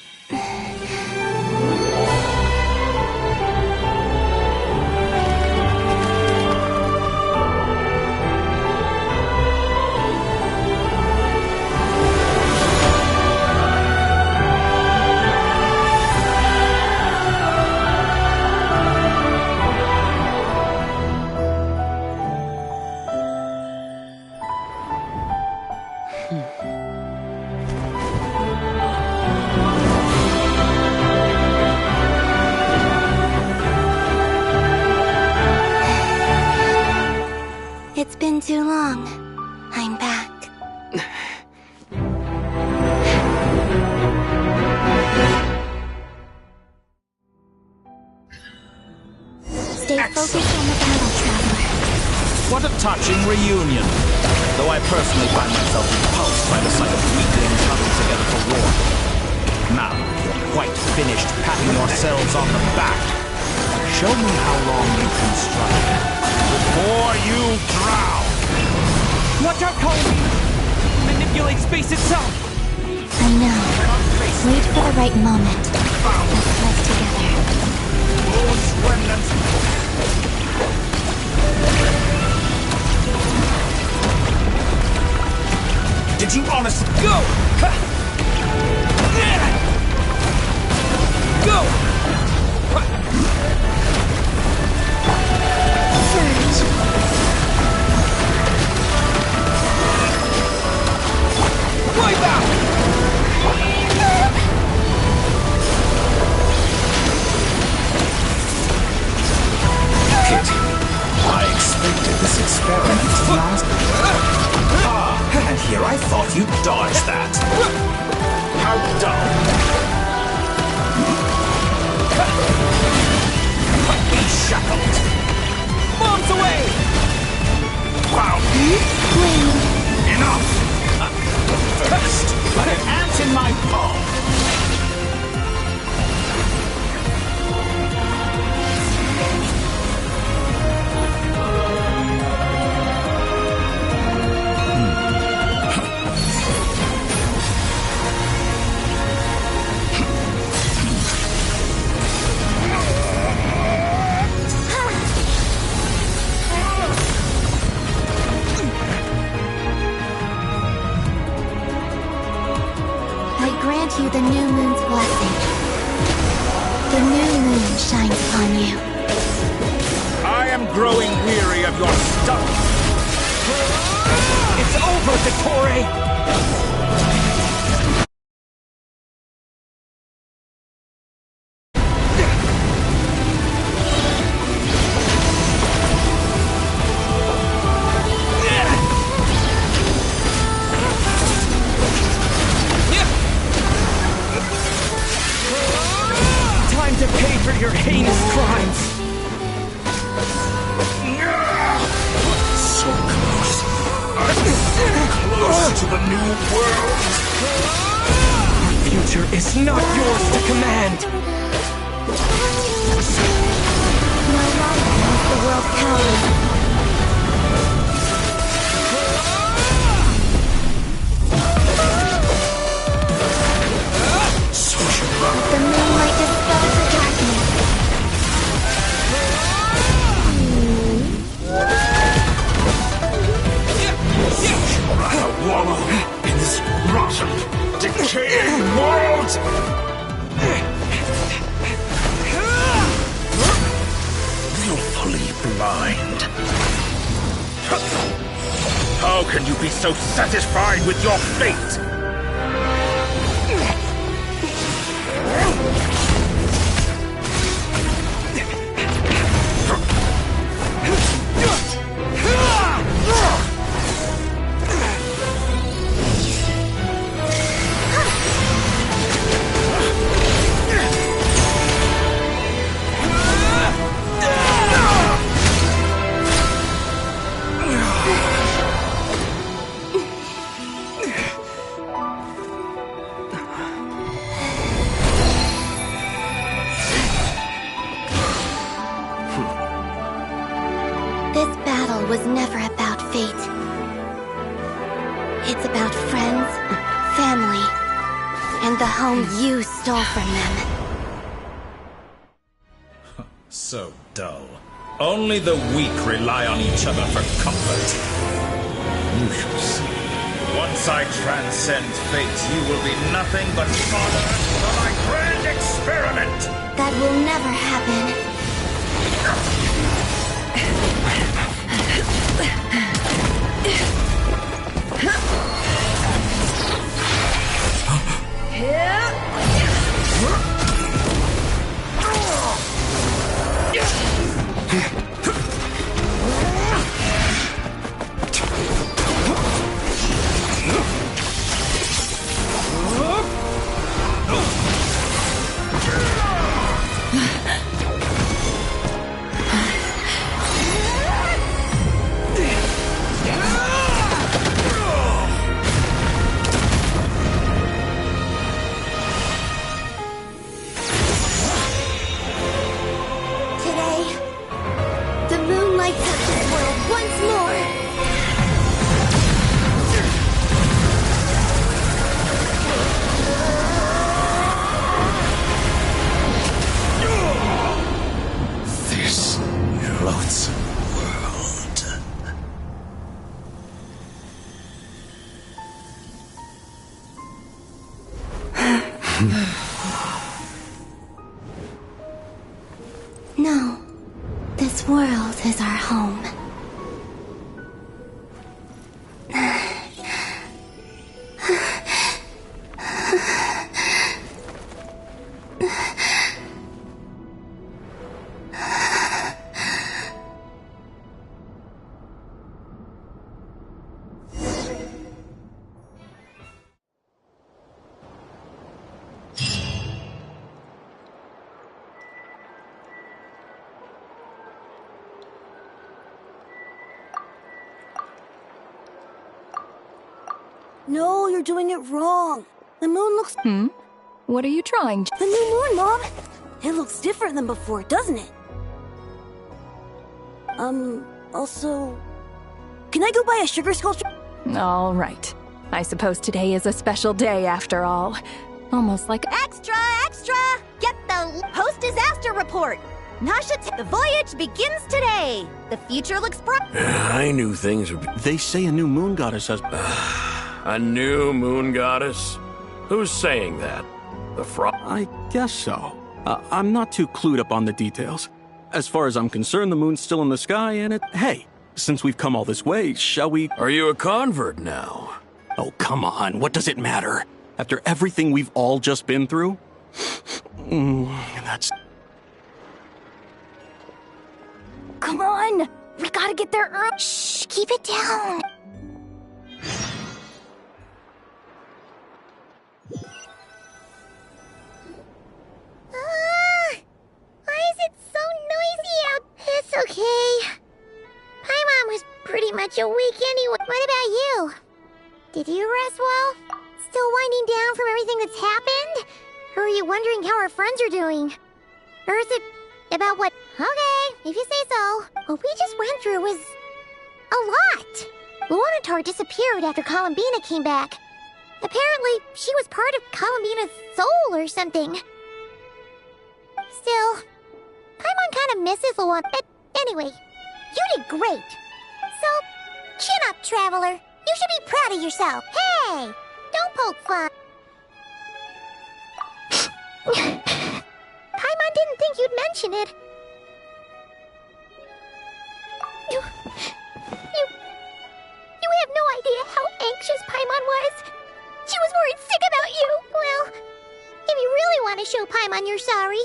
next? Focus on the battle, traveler. What a touching reunion. Though I personally find myself repulsed by the sight of weaklings huddled together for war. Now, you're quite finished patting yourselves on the back. Show me how long you can struggle before you drown. Watch out, Colombina! Manipulate space itself! I know. Wait for the right moment. Let's work together. Those remnants. Did you honestly go? Go! Surge. Wipe out! Pity. I expected this experiment to last. And here I thought you'd dodge that. How dull. Be shackled. Bombs away! Wow. Enough! First, like an ant in my palm. You the new moon's blessing. The new moon shines upon you. I am growing weary of your stuff. It's over, Dottore! Your heinous crimes! So close. Close to the new world. Our future is not yours to command! No longer is the world cowering. The moonlight dispels the darkness. Rather wallow in this rotten, decaying world! Willfully blind. How can you be so satisfied with your fate? Was never about fate. It's about friends, family, and the home you stole from them. So dull. Only the weak rely on each other for comfort. You shall see. Once I transcend fate, you will be nothing but fodder for my grand experiment! That will never happen. This world is our home. No, you're doing it wrong. The moon looks... What are you trying? The new moon, Mom! It looks different than before, doesn't it? Also... Can I go buy a sugar sculpture? All right. I suppose today is a special day after all. Almost like... Extra, extra! Get the post-disaster report! Nasha, the voyage begins today! The future looks bright. I knew things would be... They say a new moon goddess has... A new moon goddess? Who's saying that? The frog? I guess so. I'm not too clued up on the details. As far as I'm concerned, the moon's still in the sky, and hey, since we've come all this way, shall we... Are you a convert now? Oh, come on. What does it matter? After everything we've all just been through? That's... Come on! We gotta get there early. Shh, keep it down. Why is it so noisy out? It's okay. Paimon was pretty much awake anyway. What about you? Did you rest well? Still winding down from everything that's happened? Or are you wondering how our friends are doing? Or is it about what? Okay, if you say so. What we just went through was a lot. Luanatar disappeared after Colombina came back. Apparently, she was part of Colombina's soul or something. Still, Paimon kind of misses Luana. But anyway, you did great. So, chin up, Traveler. You should be proud of yourself. Hey, don't poke fun. Paimon didn't think you'd mention it. You have no idea how anxious Paimon was. She was worried sick about you. Well, if you really want to show Paimon you're sorry,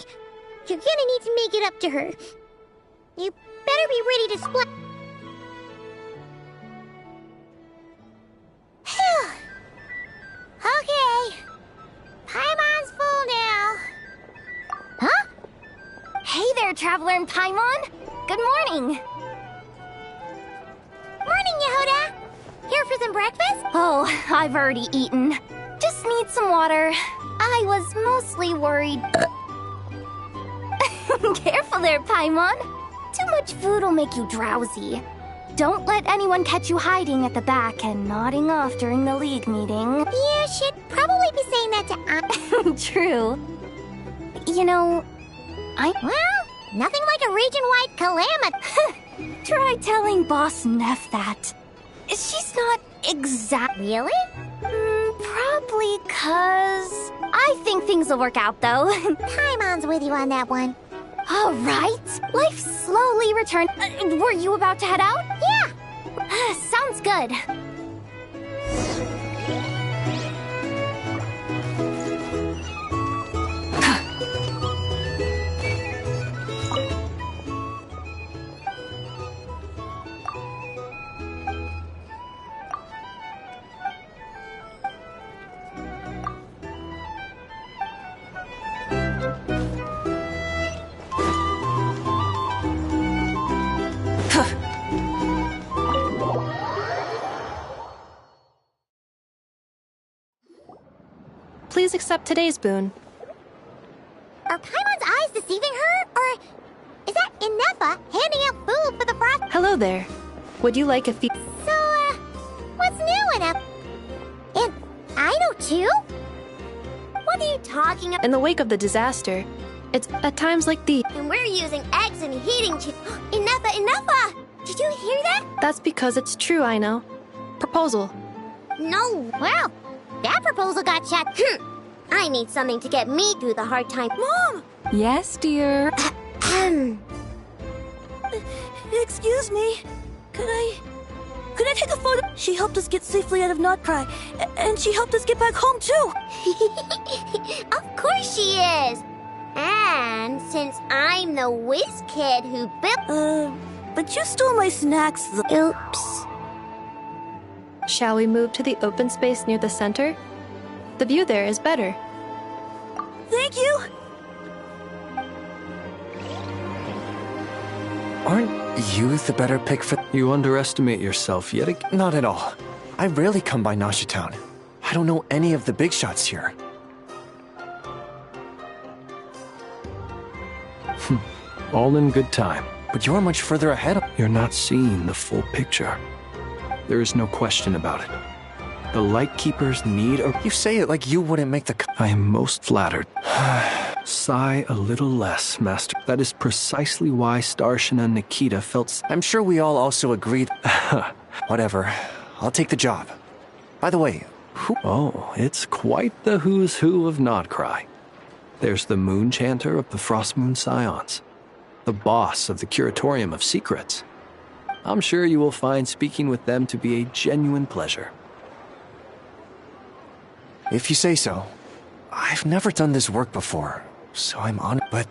you're gonna need to make it up to her. You better be ready to split. Okay. Paimon's full now. Huh? Hey there, Traveler and Paimon. Good morning. Morning, Yehuda. Here for some breakfast? Oh, I've already eaten. Just need some water. I was mostly worried. Careful there, Paimon. Too much food will make you drowsy. Don't let anyone catch you hiding at the back and nodding off during the League meeting. You should probably be saying that to True. You know, Well, nothing like a region-wide calamity. Try telling Boss Neff that. She's not Really? Probably 'cause... I think things will work out, though. Paimon's with you on that one. All right. Life slowly returned. Were you about to head out? Yeah. Sounds good. Please accept today's boon. Are Paimon's eyes deceiving her? Or is that Inepa handing out food for the frost? Hello there. Would you like a feast? So, what's new, Inepa? And I know too? What are you talking about? In the wake of the disaster, it's at times like these. And we're using eggs and heating Inepa! Did you hear that? That's because it's true, I know. Proposal. No, well, that proposal got shot. I need something to get me through the hard time. Mom! Yes, dear. Excuse me. Could I take a photo? She helped us get safely out of Notcry, and she helped us get back home too. Of course she is. And since I'm the whiz kid who built... but you stole my snacks. Oops. Shall we move to the open space near the center? The view there is better. Thank you. Aren't you the better pick for... You underestimate yourself yet again. Not at all. I rarely come by Nashi Town. I don't know any of the big shots here. All in good time. But you're much further ahead. You're not seeing the full picture. There is no question about it. The Lightkeepers need a... You say it like you wouldn't make the... I am most flattered. Sigh a little less, Master. That is precisely why Starshin and Nikita felt... I'm sure we all also agreed... Whatever. I'll take the job. By the way, who... Oh, it's quite the who's who of Notcry. There's the Moon Chanter of the Frostmoon Scions. The boss of the Curatorium of Secrets. I'm sure you will find speaking with them to be a genuine pleasure. If you say so. I've never done this work before, so I'm honored, but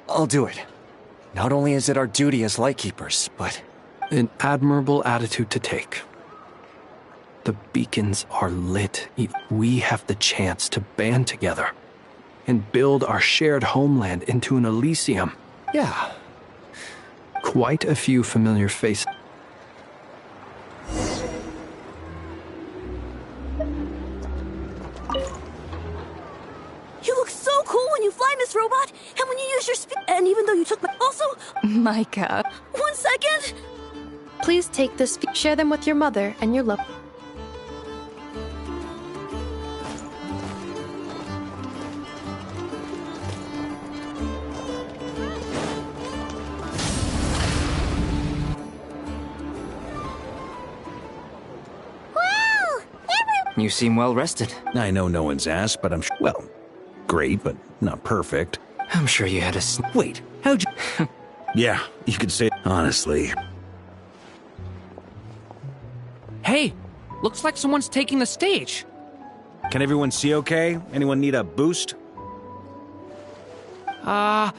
I'll do it. Not only is it our duty as Lightkeepers, but... An admirable attitude to take. The beacons are lit. We have the chance to band together and build our shared homeland into an Elysium. Yeah. Quite a few familiar faces. You look so cool when you fly, Miss Robot, and when you use your speed. And even though you took my... Also... Micah. 1 second! Please take this. Share them with your mother and your love. You seem well rested. I know no one's asked, but I'm sure... Well, great, but not perfect. I'm sure you had a... Wait, how'd you... Yeah, you could say... Honestly. Hey, looks like someone's taking the stage. Can everyone see okay? Anyone need a boost? I'll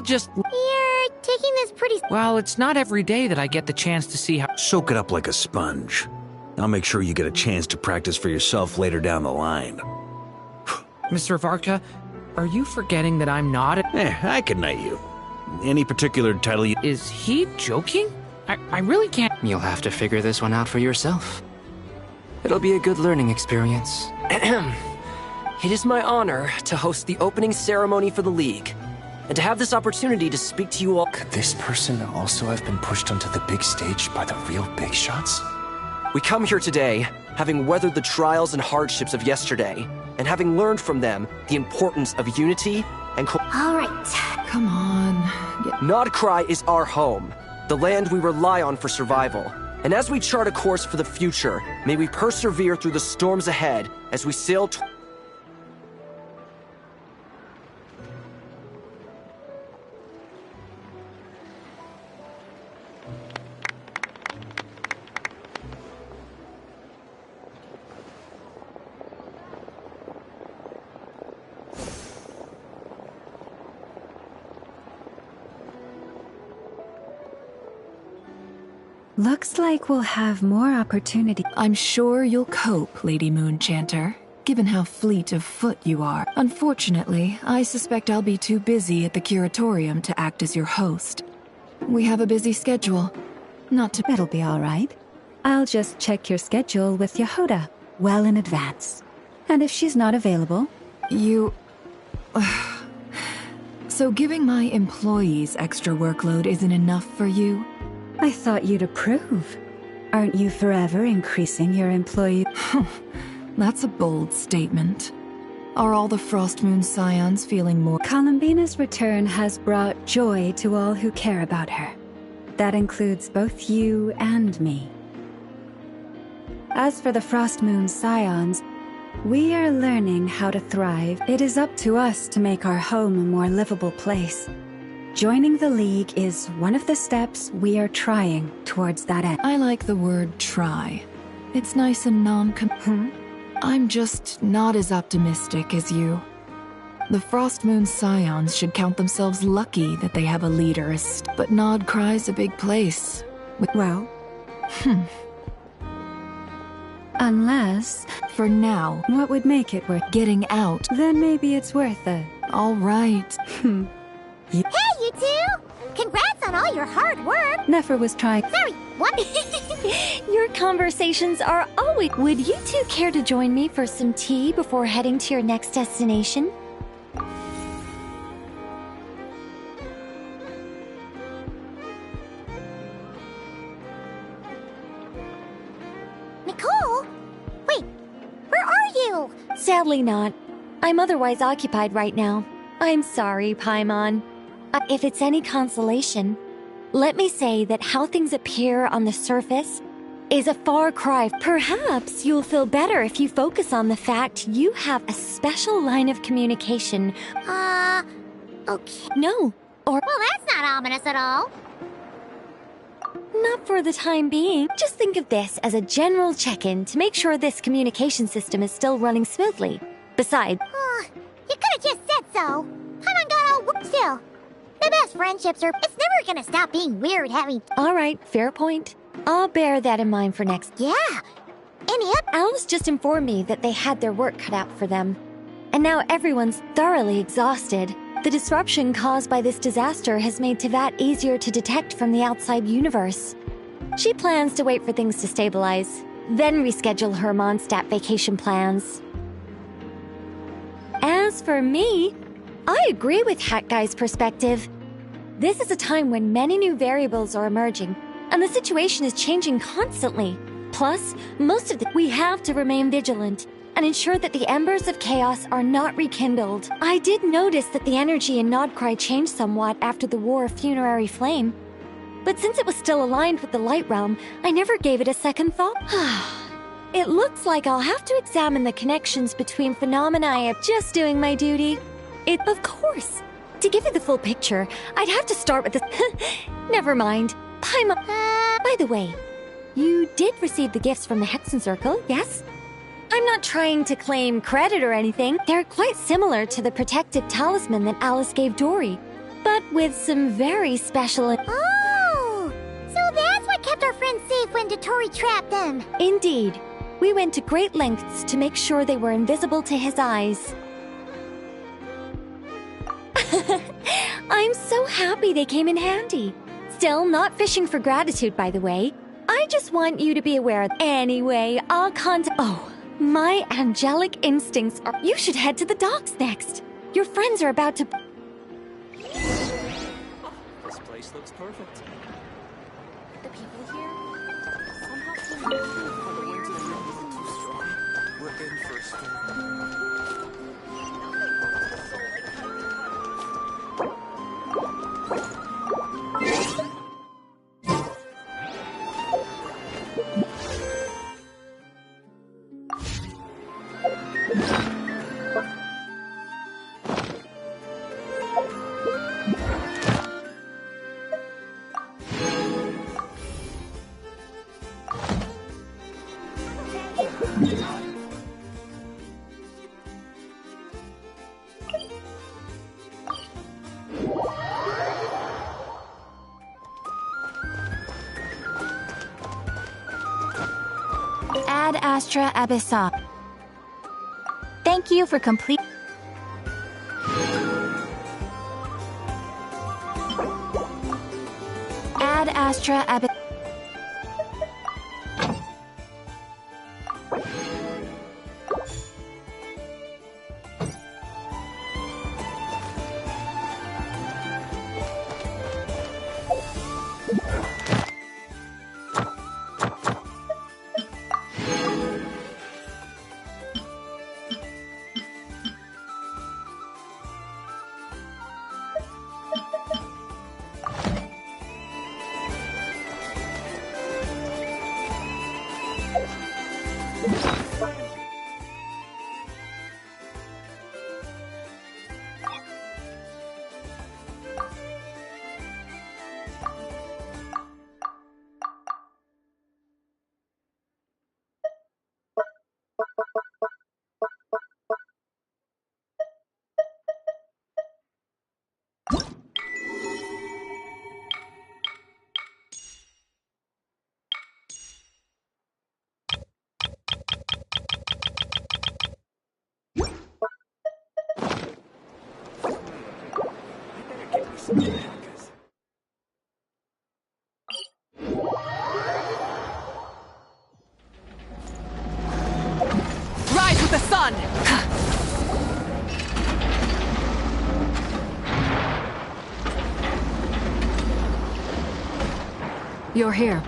just... You're taking this pretty... Well, it's not every day that I get the chance to see how... Soak it up like a sponge. I'll make sure you get a chance to practice for yourself later down the line. Mr. Varka, are you forgetting that I'm not a... I can knight you. Any particular title you... Is he joking? I really can't... You'll have to figure this one out for yourself. It'll be a good learning experience. It is my honor to host the opening ceremony for the League, and to have this opportunity to speak to you all. Could this person also have been pushed onto the big stage by the real big shots? We come here today, having weathered the trials and hardships of yesterday, and having learned from them the importance of unity and All right. Come on. Notcry is our home, the land we rely on for survival. And as we chart a course for the future, may we persevere through the storms ahead as we sail Looks like we'll have more opportunity. I'm sure you'll cope, Lady Moonchanter, given how fleet of foot you are. Unfortunately, I suspect I'll be too busy at the Curatorium to act as your host. We have a busy schedule. Not to... It'll be all right. I'll just check your schedule with Yehoda well in advance. And if she's not available... You... So giving my employees extra workload isn't enough for you? I thought you'd approve. Aren't you forever increasing your employee? That's a bold statement. Are all the Frostmoon Scions feeling more... Colombina's return has brought joy to all who care about her. That includes both you and me. As for the Frostmoon Scions, we are learning how to thrive. It is up to us to make our home a more livable place. Joining the League is one of the steps we are trying towards that end. I like the word try. It's nice and I'm just not as optimistic as you. The Frost Moon Scions should count themselves lucky that they have a leader but Nod Cry's a big place. Well... Unless... For now... What would make it worth... Getting out. Then maybe it's worth it. All right. Hey, you two! Congrats on all your hard work! Nefer was trying... Sorry, what? Your conversations are always... Would you two care to join me for some tea before heading to your next destination? Nicole? Wait, where are you? Sadly not. I'm otherwise occupied right now. I'm sorry, Paimon. If it's any consolation, let me say that how things appear on the surface is a far cry. Perhaps you'll feel better if you focus on the fact you have a special line of communication. Okay. No, or... Well, that's not ominous at all. Not for the time being. Just think of this as a general check-in to make sure this communication system is still running smoothly. Besides... you could've just said so. Paimon got all whooped still. The best friendships are... It's never gonna stop being weird having... Alright, fair point. I'll bear that in mind for next... Yeah. Any up... Alice just informed me that they had their work cut out for them. And now everyone's thoroughly exhausted. The disruption caused by this disaster has made Teyvat easier to detect from the outside universe. She plans to wait for things to stabilize, then reschedule her Mondstadt vacation plans. As for me, I agree with Hat Guy's perspective. This is a time when many new variables are emerging, and the situation is changing constantly. Plus, we have to remain vigilant and ensure that the embers of chaos are not rekindled. I did notice that the energy in Nodcry changed somewhat after the War of Funerary Flame, but since it was still aligned with the Light Realm, I never gave it a second thought. It looks like I'll have to examine the connections between phenomena. I am just doing my duty. Of course. To give you the full picture, I'd have to start with this. Never mind. Paimon. By the way, you did receive the gifts from the Hexen Circle, yes? I'm not trying to claim credit or anything. They're quite similar to the protective talisman that Alice gave Dory, but with some very special... Oh! So that's what kept our friends safe when Dotori trapped them. Indeed. We went to great lengths to make sure they were invisible to his eyes. I'm so happy they came in handy. Still, not fishing for gratitude, by the way. I just want you to be aware. Anyway, I'll contact... Oh, my angelic instincts are... You should head to the docks next. Your friends are about to... This place looks perfect. The people here somehow seem... We're in for a storm. Ad Astra Abyssa. Thank you for complete. Ad Astra Abyssa. Rise with the sun! You're here.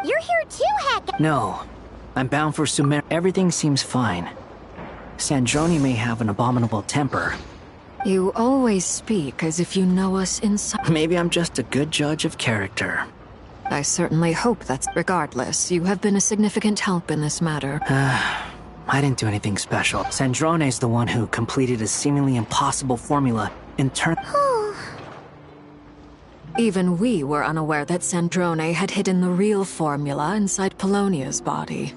You're here too, Heck! No. I'm bound for Sumer. Everything seems fine. Sandrone may have an abominable temper. You always speak as if you know us inside. Maybe I'm just a good judge of character. I certainly hope that's... Regardless, you have been a significant help in this matter. I didn't do anything special. Sandrone's the one who completed a seemingly impossible formula in turn. Even we were unaware that Sandrone had hidden the real formula inside Polonia's body.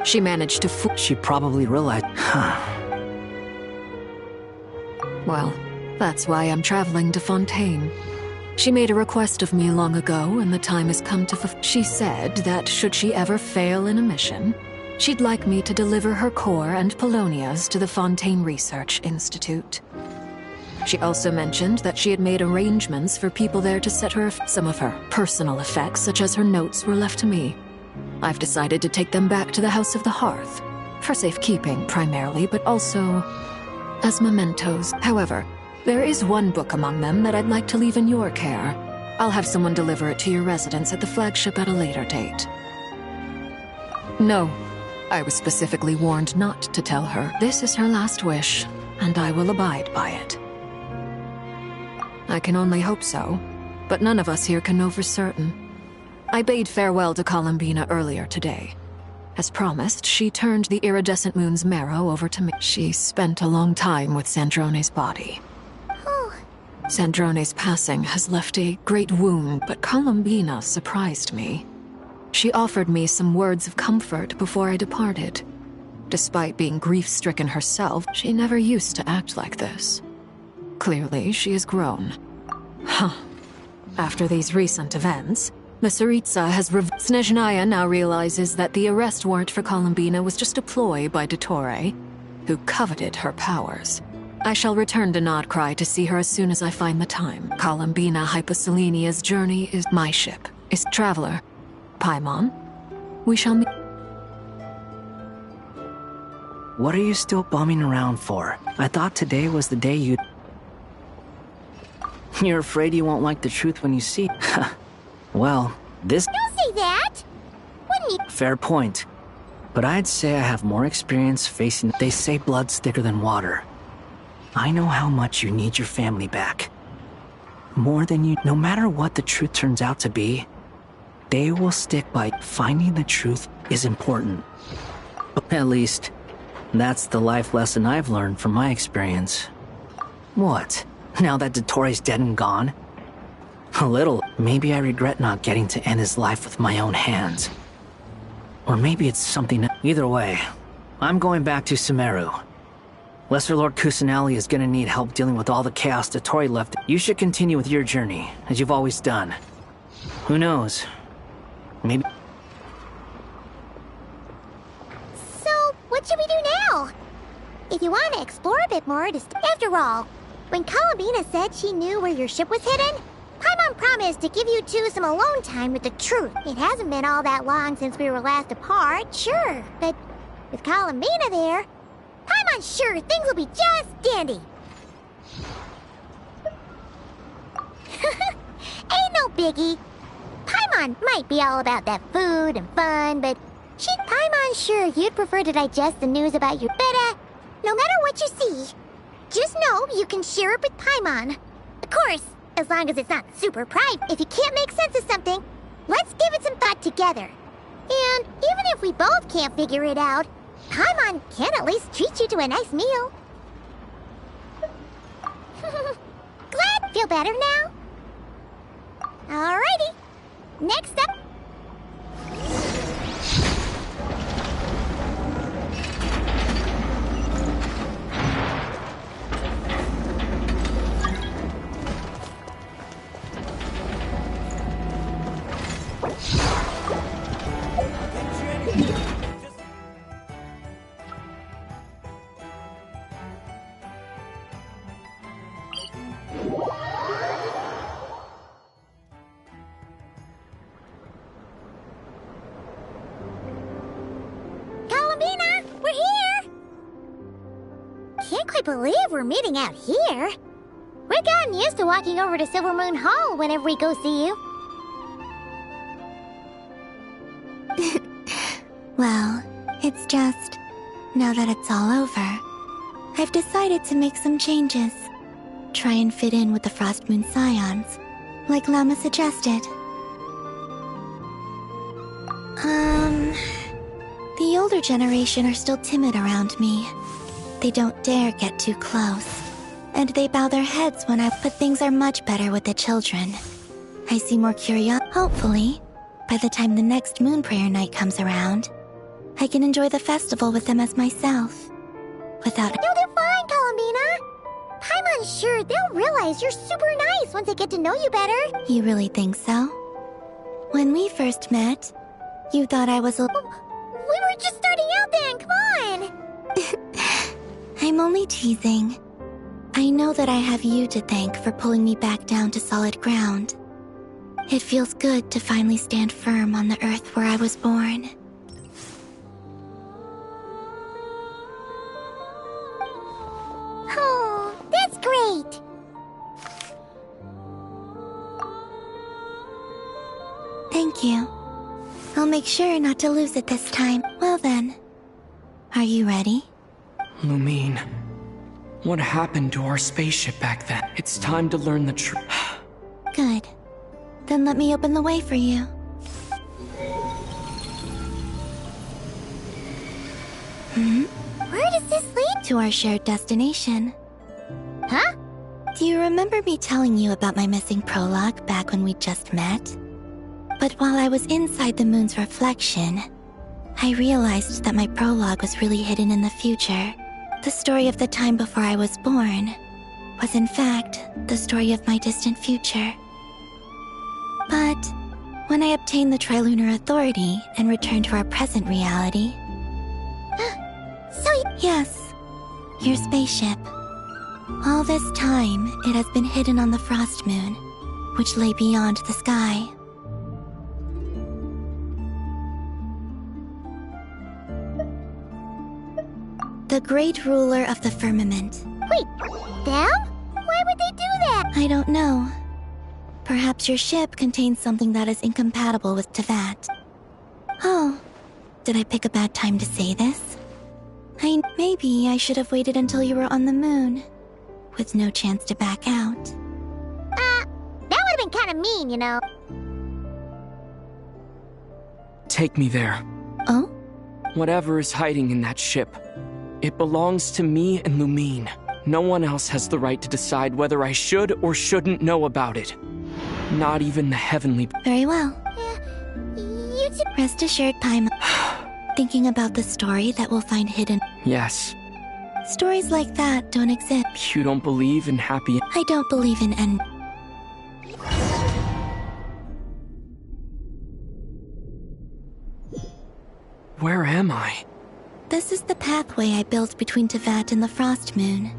She managed to fool. She probably realized. Well, that's why I'm traveling to Fontaine. She made a request of me long ago, and the time has come to She said that should she ever fail in a mission, she'd like me to deliver her core and Polonia's to the Fontaine Research Institute. She also mentioned that she had made arrangements for people there to set her some of her personal effects, such as her notes, were left to me. I've decided to take them back to the House of the Hearth, for safekeeping primarily, but also as mementos. However, there is one book among them that I'd like to leave in your care. I'll have someone deliver it to your residence at the flagship at a later date. No, I was specifically warned not to tell her. This is her last wish, and I will abide by it. I can only hope so, but none of us here can know for certain. I bade farewell to Colombina earlier today. As promised, she turned the iridescent moon's marrow over to me. She spent a long time with Sandrone's body. Sandrone's passing has left a great wound, but Colombina surprised me. She offered me some words of comfort before I departed. Despite being grief-stricken herself, she never used to act like this. Clearly, she has grown. After these recent events, the Tsaritsa has Snezhnaya now realizes that the arrest warrant for Colombina was just a ploy by Dottore, who coveted her powers. I shall return to Notcry to see her as soon as I find the time. Colombina Hyposelenia's journey is my ship. Is Traveler. Paimon, we shall meet. What are you still bumming around for? I thought today was the day you'd... You're afraid you won't like the truth when you see it. Well, this... Don't say that! Wouldn't you... Fair point. But I'd say I have more experience facing... They say blood's thicker than water. I know how much you need your family back. More than you... No matter what the truth turns out to be, they will stick by finding the truth is important. At least, that's the life lesson I've learned from my experience. What? Now that Dottore's dead and gone? A little. Maybe I regret not getting to end his life with my own hands. Or maybe it's something... Either way, I'm going back to Sumeru. Lesser Lord Kusanali is gonna need help dealing with all the chaos Dottore left. You should continue with your journey, as you've always done. Who knows? Maybe... So, what should we do now? If you want to explore a bit more, after all, when Colombina said she knew where your ship was hidden, Paimon promised to give you two some alone time with the truth. It hasn't been all that long since we were last apart, sure, but with Colombina there, Paimon's sure things will be just dandy. Ain't no biggie. Paimon might be all about that food and fun, but Paimon's sure you'd prefer to digest the news about you. But, no matter what you see, just know you can share it with Paimon. Of course, as long as it's not super private. If you can't make sense of something, let's give it some thought together. And even if we both can't figure it out, Paimon can at least treat you to a nice meal. Glad? Feel better now? Alrighty. Next up... believe we're meeting out here. We've gotten used to walking over to Silver Moon Hall whenever we go see you. Well, it's just, now that it's all over, I've decided to make some changes. Try and fit in with the Frost Moon Scions, like Lama suggested. The older generation are still timid around me. They don't dare get too close, and they bow their heads when but things are much better with the children. I see more curiosity. Hopefully, by the time the next Moon Prayer night comes around, I can enjoy the festival with them as myself. Without... No, they're fine, Colombina. Paimon's sure they'll realize you're super nice once they get to know you better. You really think so? When we first met, you thought I was a... We were just starting out then, come on! I'm only teasing. I know that I have you to thank for pulling me back down to solid ground. It feels good to finally stand firm on the earth where I was born. Oh, that's great! Thank you. I'll make sure not to lose it this time. Well then, are you ready? Lumine, what happened to our spaceship back then? It's time to learn the truth. Good. Then let me open the way for you. Where does this lead? To our shared destination. Huh? Do you remember me telling you about my missing prologue back when we just met? But while I was inside the moon's reflection, I realized that my prologue was really hidden in the future. The story of the time before I was born was in fact the story of my distant future. But when I obtain the Trilunar Authority and return to our present reality... Yes, your spaceship. All this time, it has been hidden on the Frost Moon, which lay beyond the sky. The great ruler of the firmament. Wait, them? Why would they do that? I don't know. Perhaps your ship contains something that is incompatible with Teyvat. Oh, did I pick a bad time to say this? Maybe I should have waited until you were on the moon, with no chance to back out. That would have been kind of mean, you know. Take me there. Oh? Whatever is hiding in that ship, it belongs to me and Lumine. No one else has the right to decide whether I should or shouldn't know about it. Not even the Heavenly... Very well. You two... Rest assured, Paimon. Thinking about the story that we'll find hidden... Yes. Stories like that don't exist. You don't believe in happy... I don't believe in end... Where am I? This is the pathway I built between Teyvat and the Frost Moon.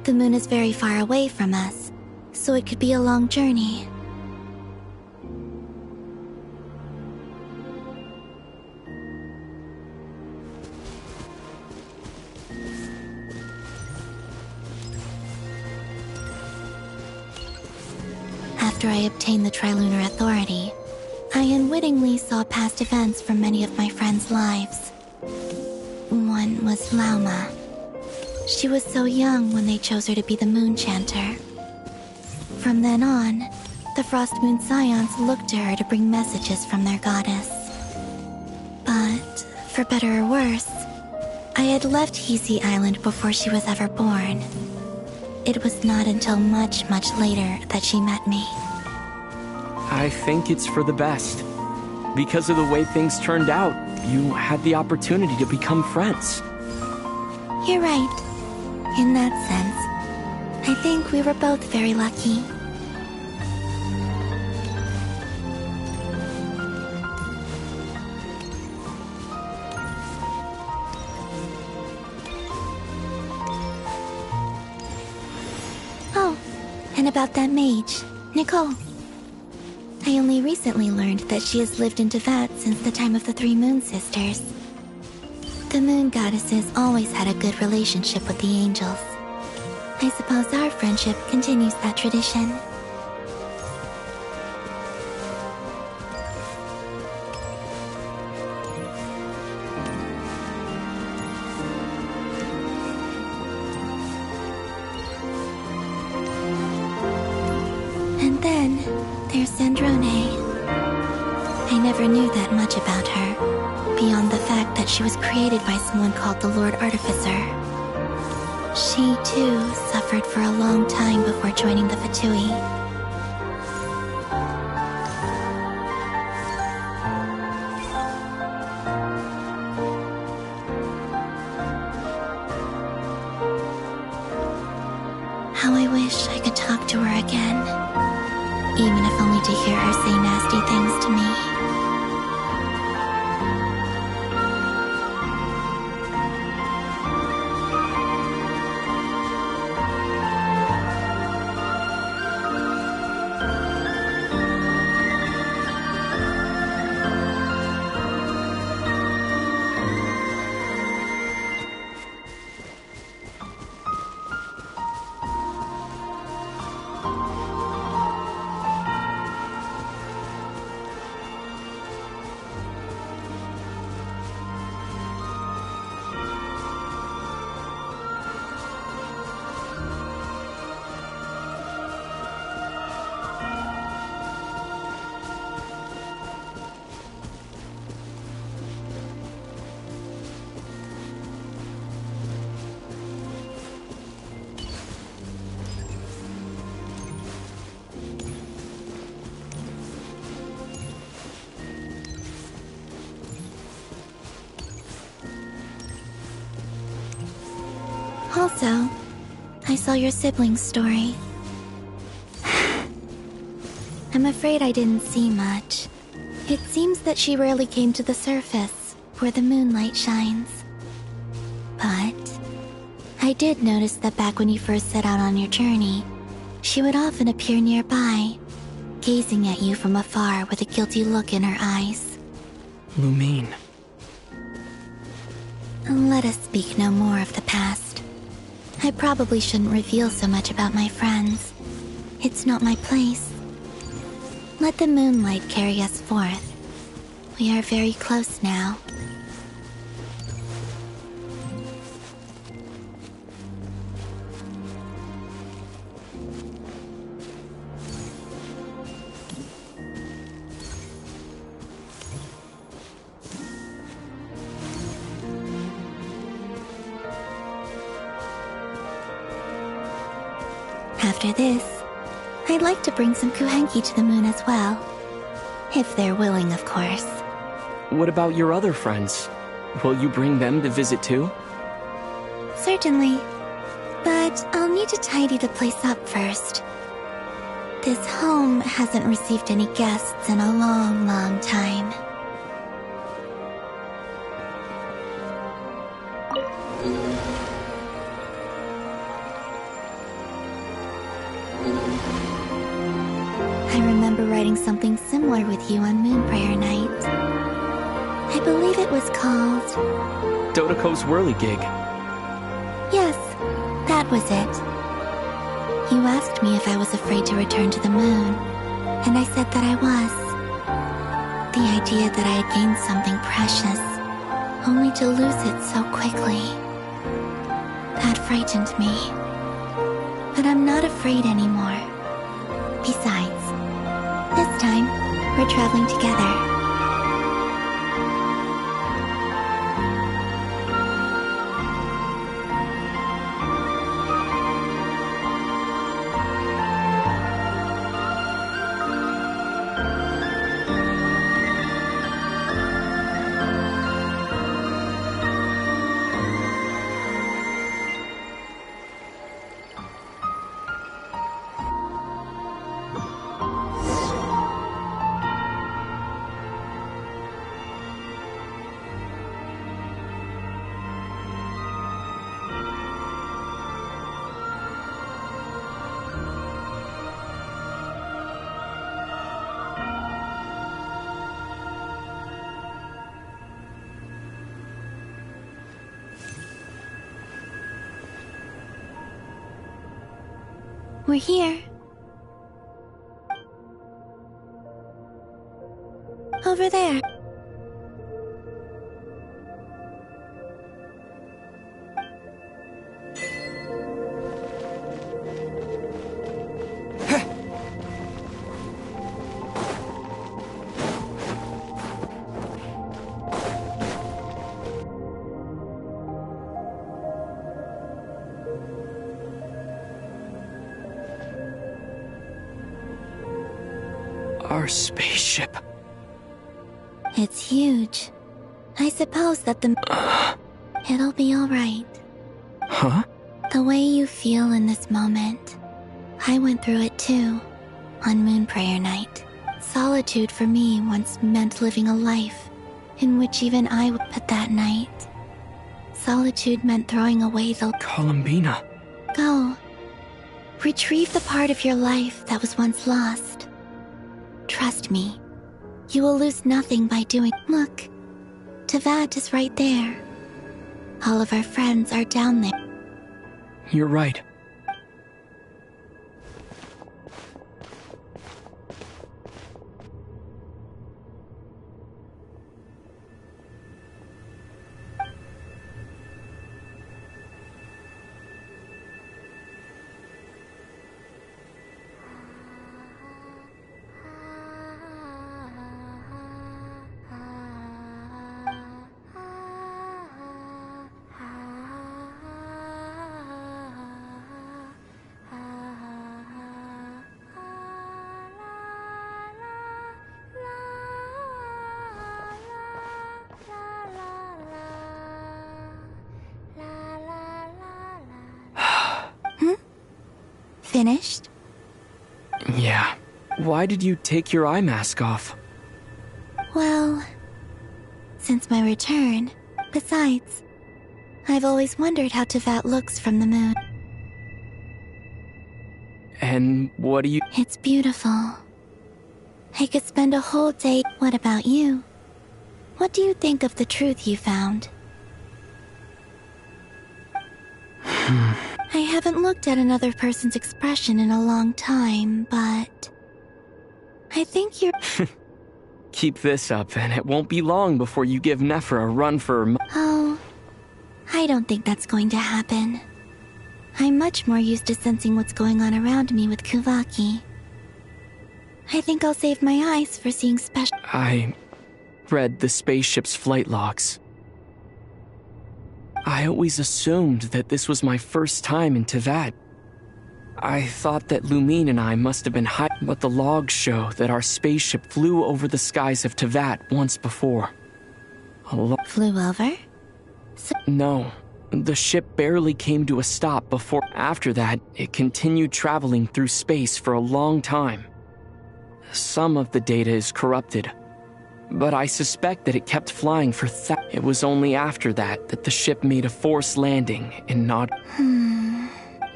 The moon is very far away from us, so it could be a long journey. After I obtained the Trilunar Authority, I unwittingly saw past events from many of my friends' lives. One was Lauma. She was so young when they chose her to be the Moon Chanter. From then on, the Frost Moon Scions looked to her to bring messages from their goddess. But, for better or worse, I had left Hisi Island before she was ever born. It was not until much, much later that she met me. I think it's for the best. Because of the way things turned out, you had the opportunity to become friends. You're right. In that sense, I think we were both very lucky. Oh, and about that mage, Nicole. I only recently learned that she has lived in Teyvat since the time of the Three Moon Sisters. The Moon Goddesses always had a good relationship with the angels. I suppose our friendship continues that tradition. And then, there's Sandrone. I never knew that much about her, beyond the fact that she was created by someone called the Lord Artificer. She, too, suffered for a long time before joining the Fatui. How I wish I could talk to her again, even if only to hear her say nasty things to me. Also, I saw your siblings' story. I'm afraid I didn't see much. It seems that she rarely came to the surface, where the moonlight shines. But I did notice that back when you first set out on your journey, she would often appear nearby, gazing at you from afar with a guilty look in her eyes. Lumine. Let us speak no more of the past. I probably shouldn't reveal so much about my friends. It's not my place. Let the moonlight carry us forth. We are very close now. After this, I'd like to bring some kuhenki to the moon as well. If they're willing, of course. What about your other friends? Will you bring them to visit too? Certainly. But I'll need to tidy the place up first. This home hasn't received any guests in a long, long time. I remember writing something similar with you on Moon Prayer Night. I believe it was called... Dodoko's Whirligig. Yes, that was it. You asked me if I was afraid to return to the moon, and I said that I was. The idea that I had gained something precious, only to lose it so quickly. That frightened me. But I'm not afraid anymore. Besides, this time, we're traveling together. We're here. Over there. Our spaceship. It's huge. I suppose that the... It'll be alright. Huh? The way you feel in this moment. I went through it too, on Moon Prayer Night. Solitude for me once meant living a life in which even I would... But that night, solitude meant throwing away the... Colombina. Go. Retrieve the part of your life that was once lost. Trust me, you will lose nothing by doing... Look, Teyvat is right there. All of our friends are down there. You're right. Finished? Yeah, Why did you take your eye mask off? Well, since my return. Besides, I've always wondered how Tevat looks from the moon. And what do you... It's beautiful. I could spend a whole day... What about you? What do you think of the truth you found? I haven't looked at another person's expression in a long time, but... I think you're... Keep this up, and it won't be long before you give Nefer a run for her Oh, I don't think that's going to happen. I'm much more used to sensing what's going on around me with Kuvaki. I think I'll save my eyes for seeing special... I read the spaceship's flight logs. I always assumed that this was my first time in Tevat. I thought that Lumine and I must have been high, but the logs show that our spaceship flew over the skies of Tevat once before. Flew over? No, the ship barely came to a stop before. After that, it continued traveling through space for a long time. Some of the data is corrupted, but I suspect that it kept flying for It was only after that that the ship made a forced landing in Nod.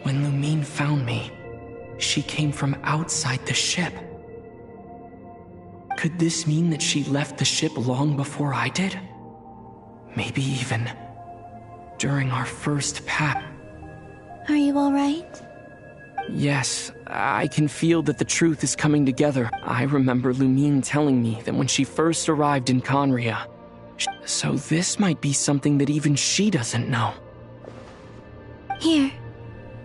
When Lumine found me, she came from outside the ship. Could this mean that she left the ship long before I did? Maybe even during our first path. Are you alright? Yes, I can feel that the truth is coming together. I remember Lumine telling me that when she first arrived in Conria. So this might be something that even she doesn't know. Here,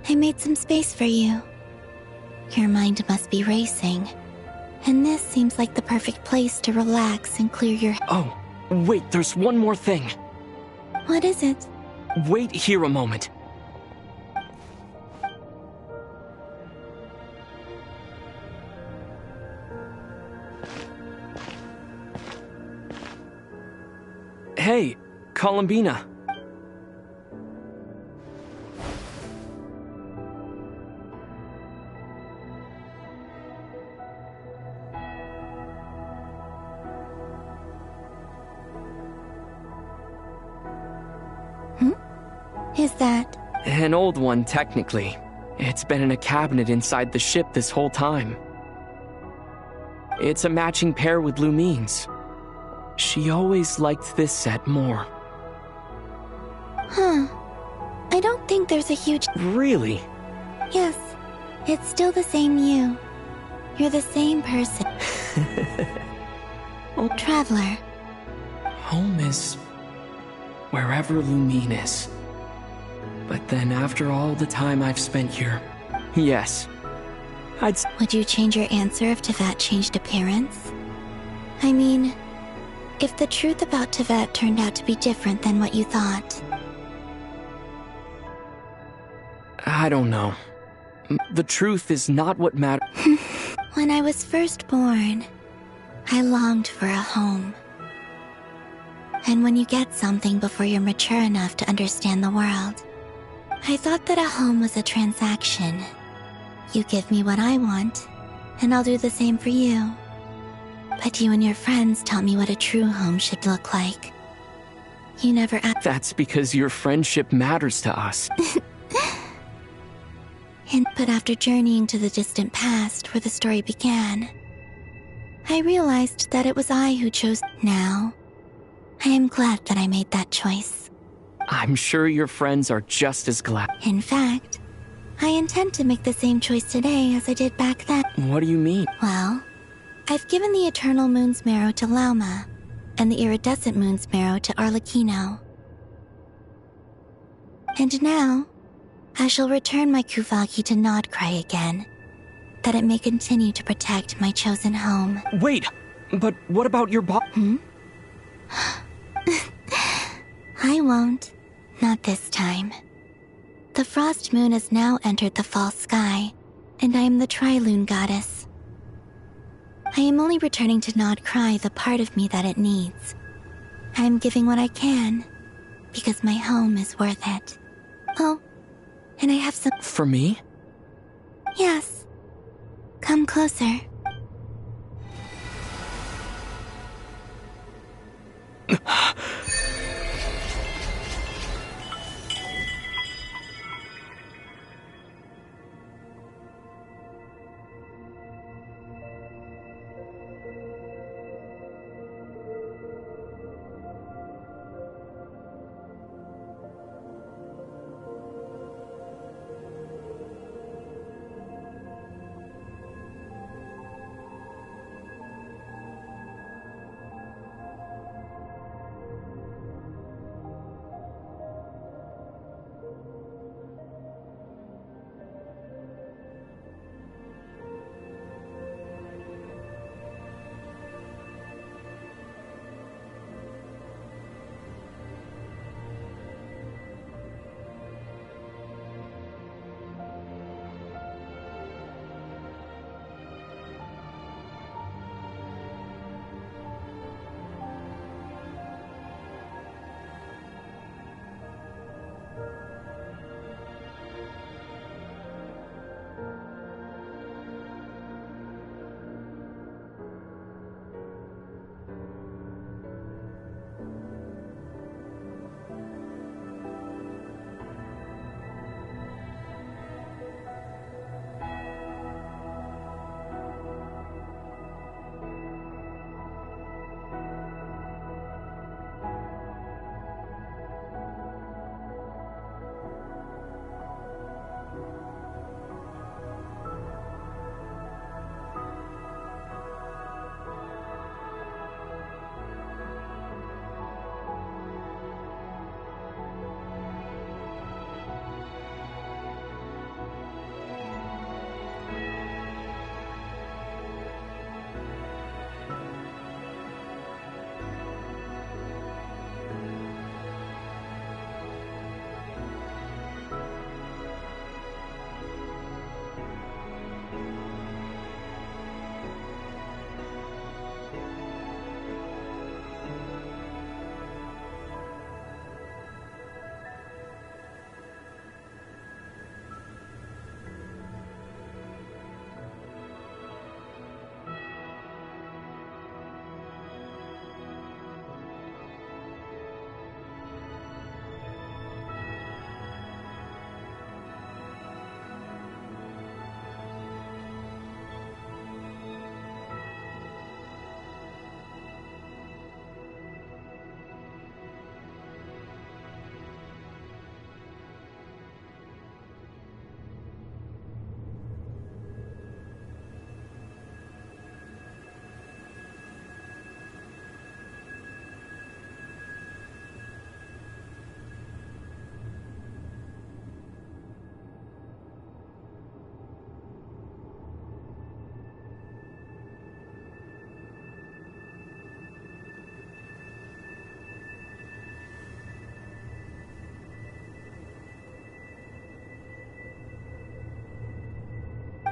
I made some space for you. Your mind must be racing, and this seems like the perfect place to relax and clear your... Oh, wait, there's one more thing. What is it? Wait here a moment. Hey, Colombina. Is that? An old one, technically. It's been in a cabinet inside the ship this whole time. It's a matching pair with Lumine's. She always liked this set more. Huh. I don't think there's a huge... Really? Yes. It's still the same you. You're the same person. Traveler. Home is... wherever Lumine is. But then after all the time I've spent here, yes, Would you change your answer if Tevat changed appearance? I mean, if the truth about Tevat turned out to be different than what you thought. I don't know. The truth is not what matters. When I was first born, I longed for a home. And when you get something before you're mature enough to understand the world, I thought that a home was a transaction. You give me what I want, and I'll do the same for you. But you and your friends taught me what a true home should look like. You never asked. That's because your friendship matters to us. But after journeying to the distant past where the story began, I realized that it was I who chose. Now, I am glad that I made that choice. I'm sure your friends are just as glad. In fact, I intend to make the same choice today as I did back then. What do you mean? Well, I've given the Eternal Moon's Marrow to Lauma, and the Iridescent Moon's Marrow to Arlecchino. And now, I shall return my Kuvaki to Nodcry again, that it may continue to protect my chosen home. Wait! But what about your I won't. Not this time. The Frost Moon has now entered the fall sky, and I am the Trilune Goddess. I am only returning to Nodcry the part of me that it needs. I am giving what I can, because my home is worth it. Oh, and I have some... For me? Yes. Come closer.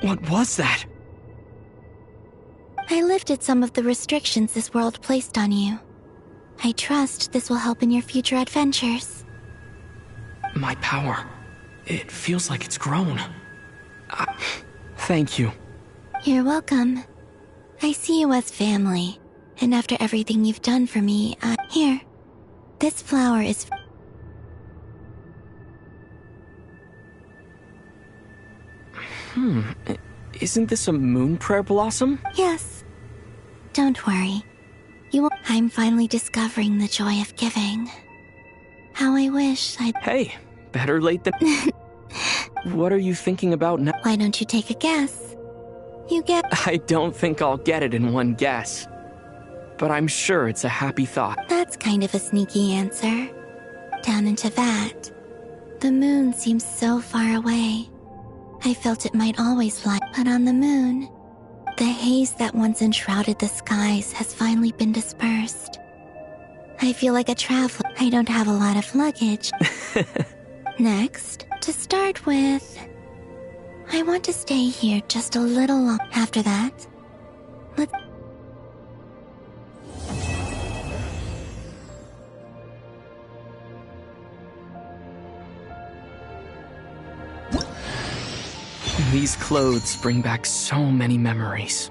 What was that? I lifted some of the restrictions this world placed on you. I trust this will help in your future adventures. My power. It feels like it's grown. Thank you. You're welcome. I see you as family, and after everything you've done for me, here. This flower is... Isn't this a moon prayer blossom? Yes. Don't worry. You will... I'm finally discovering the joy of giving. How I wish I'd... Hey, better late than... What are you thinking about now? Why don't you take a guess? You get... I don't think I'll get it in one guess. But I'm sure it's a happy thought. That's kind of a sneaky answer. Down into that. The moon seems so far away. I felt it might always lie, but on the moon, the haze that once enshrouded the skies has finally been dispersed. I feel like a traveler. I don't have a lot of luggage. Next, to start with, I want to stay here just a little long. After that, let's... These clothes bring back so many memories.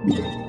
you